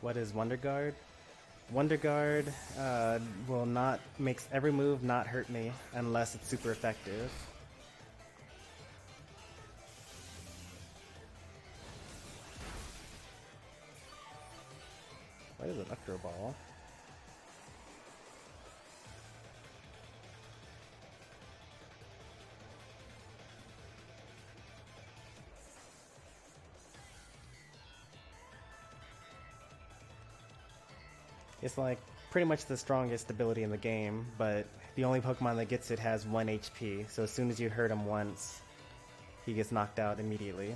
What is Wonder Guard? Wonder Guard will not, makes every move not hurt me unless it's super effective. What is an Electro Ball? It's like pretty much the strongest ability in the game, but the only Pokemon that gets it has 1 HP, so as soon as you hurt him once, he gets knocked out immediately.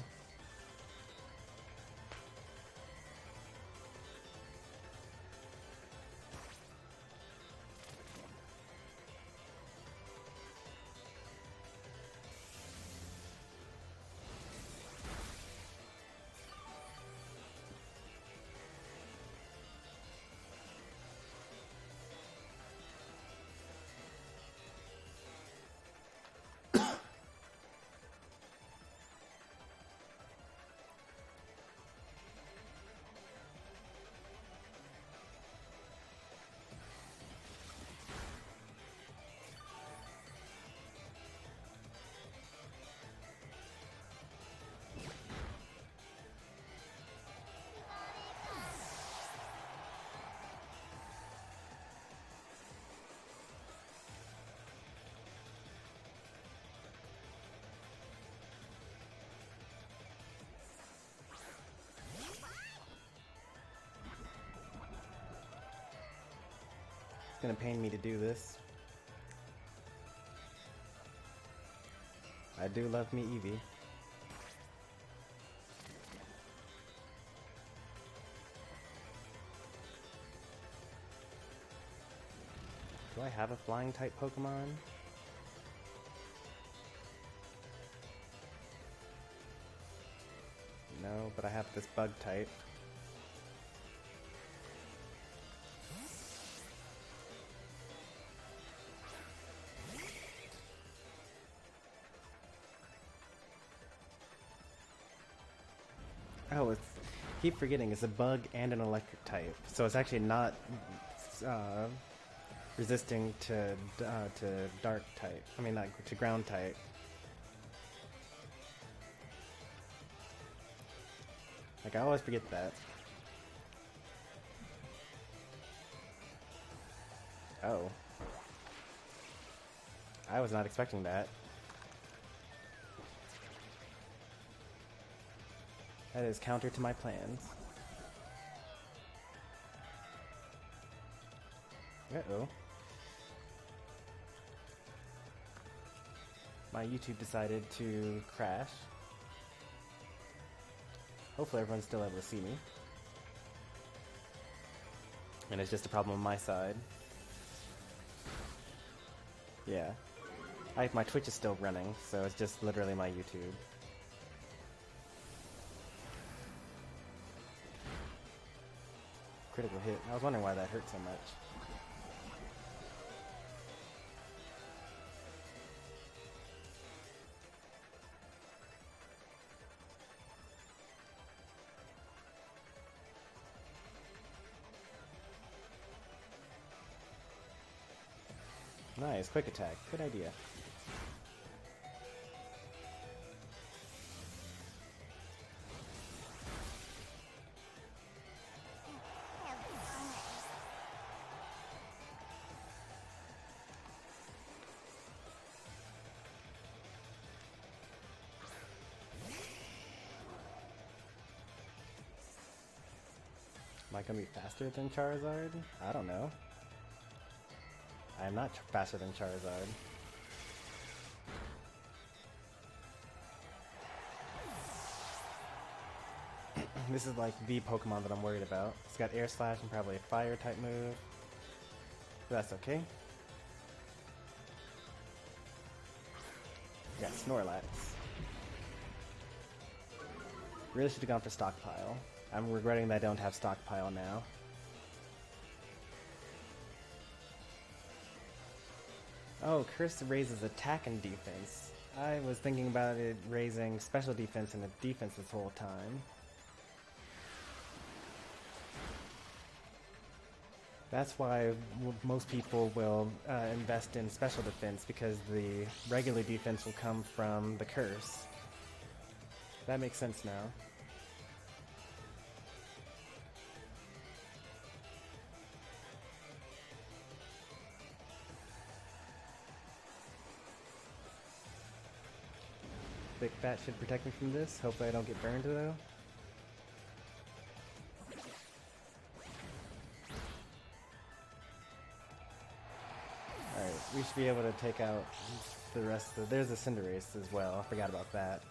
gonna pain me to do this. I do love me Eevee. Do I have a flying type Pokemon? No, but I have this bug type. Oh, it's keep forgetting it's a bug and an electric type, so it's actually not resisting to dark type. I mean, not to ground type. Like, I always forget that. Oh. I was not expecting that. That is counter to my plans. Uh-oh. My YouTube decided to crash. Hopefully everyone's still able to see me. And it's just a problem on my side. Yeah. My Twitch is still running, so it's just literally my YouTube. Critical hit. I was wondering why that hurt so much. Nice, quick attack. Good idea. Am I gonna be faster than Charizard? I don't know. I am not faster than Charizard. This is like the Pokemon that I'm worried about. It's got Air Slash and probably a Fire type move. But that's okay. We got Snorlax. Really should have gone for Stockpile. I'm regretting that I don't have Stockpile now. Oh, Curse raises attack and defense. I was thinking about it raising special defense and defense this whole time. That's why most people will invest in special defense, because the regular defense will come from the Curse. That makes sense now. Big Bat should protect me from this. Hopefully I don't get burned though. Alright, we should be able to take out the rest of... There's a Cinderace as well, I forgot about that.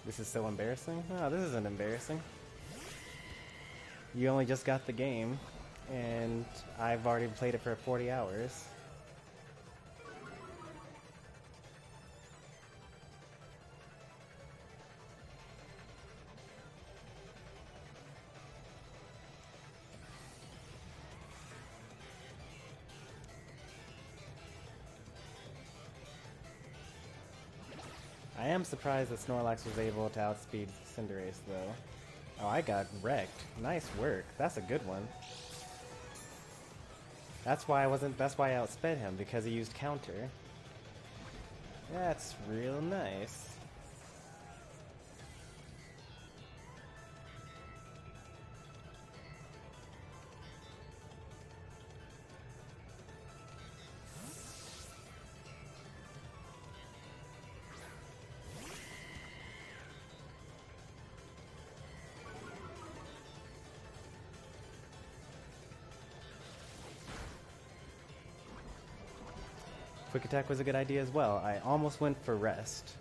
This is so embarrassing. Oh, this isn't embarrassing. You only just got the game, and I've already played it for 40 hours. I am surprised that Snorlax was able to outspeed Cinderace, though. Oh, I got wrecked. Nice work. That's a good one. That's why I outsped him, because he used counter. That's real nice. Quick attack was a good idea as well. I almost went for rest.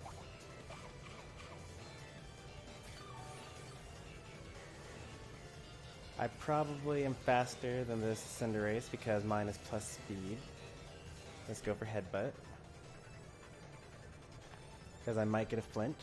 I probably am faster than this Cinderace because mine is plus speed. Let's go for headbutt. Because I might get a flinch.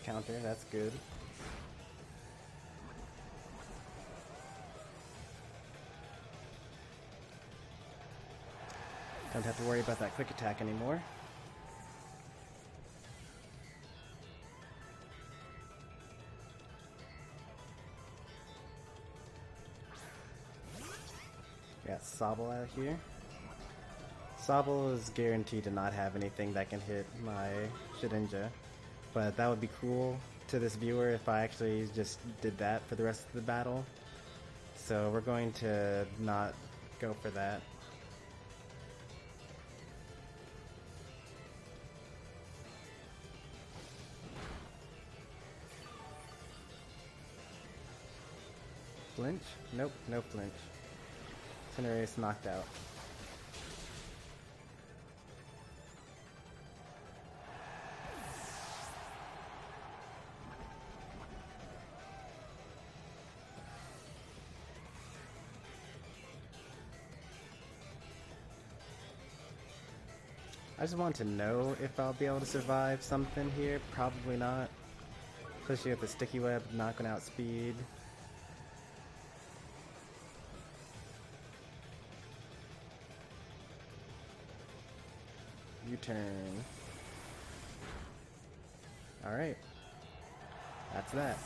Counter, that's good. Don't have to worry about that quick attack anymore. Got Sobble out here. Sobble is guaranteed to not have anything that can hit my Shedinja. But that would be cool to this viewer if I actually just did that for the rest of the battle. So we're going to not go for that. Flinch? Nope, no flinch. Cinderace knocked out. I just want to know if I'll be able to survive something here. Probably not. Especially with the sticky web knocking out speed. U-turn. Alright. That's that.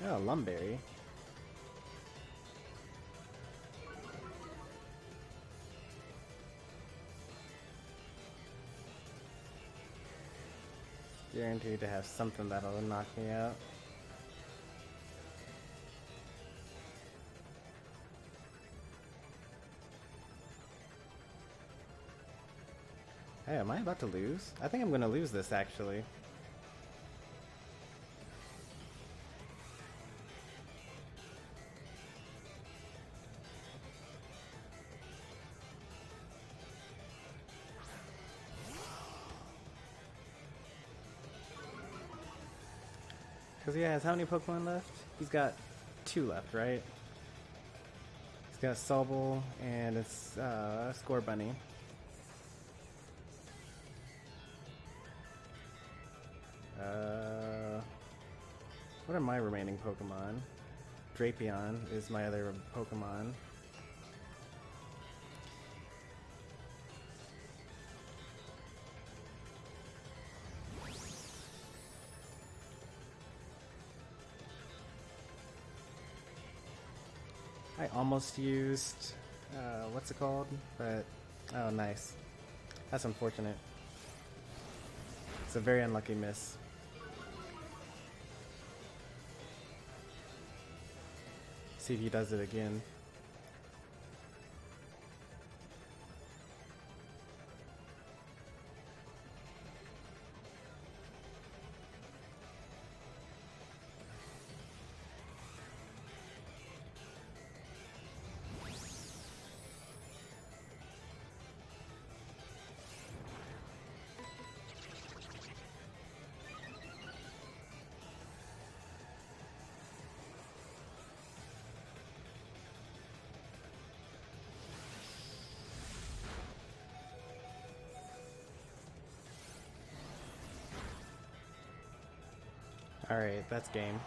Oh, Lumberry. Guaranteed to have something that'll knock me out. Hey, am I about to lose? I think I'm gonna lose this actually. Because he has how many Pokemon left? He's got 2 left, right? He's got Sobble and it's Score Bunny. What are my remaining Pokemon? Drapion is my other Pokemon. I almost used, what's it called? But, oh nice. That's unfortunate. It's a very unlucky miss. See if he does it again. Alright, that's game.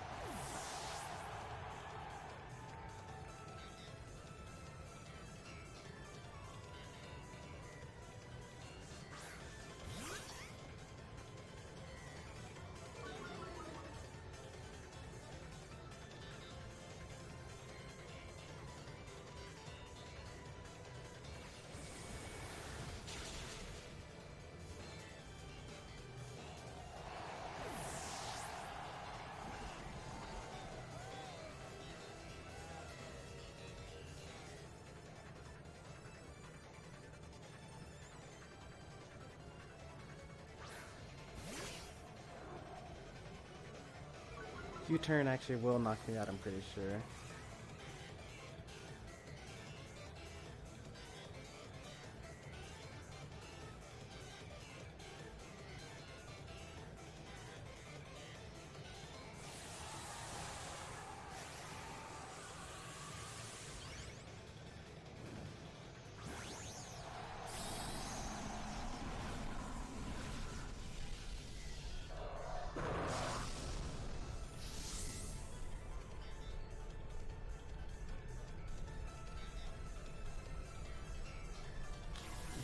U-turn actually will knock me out, I'm pretty sure.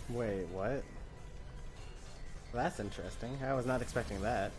Wait, what? That's interesting. I was not expecting that.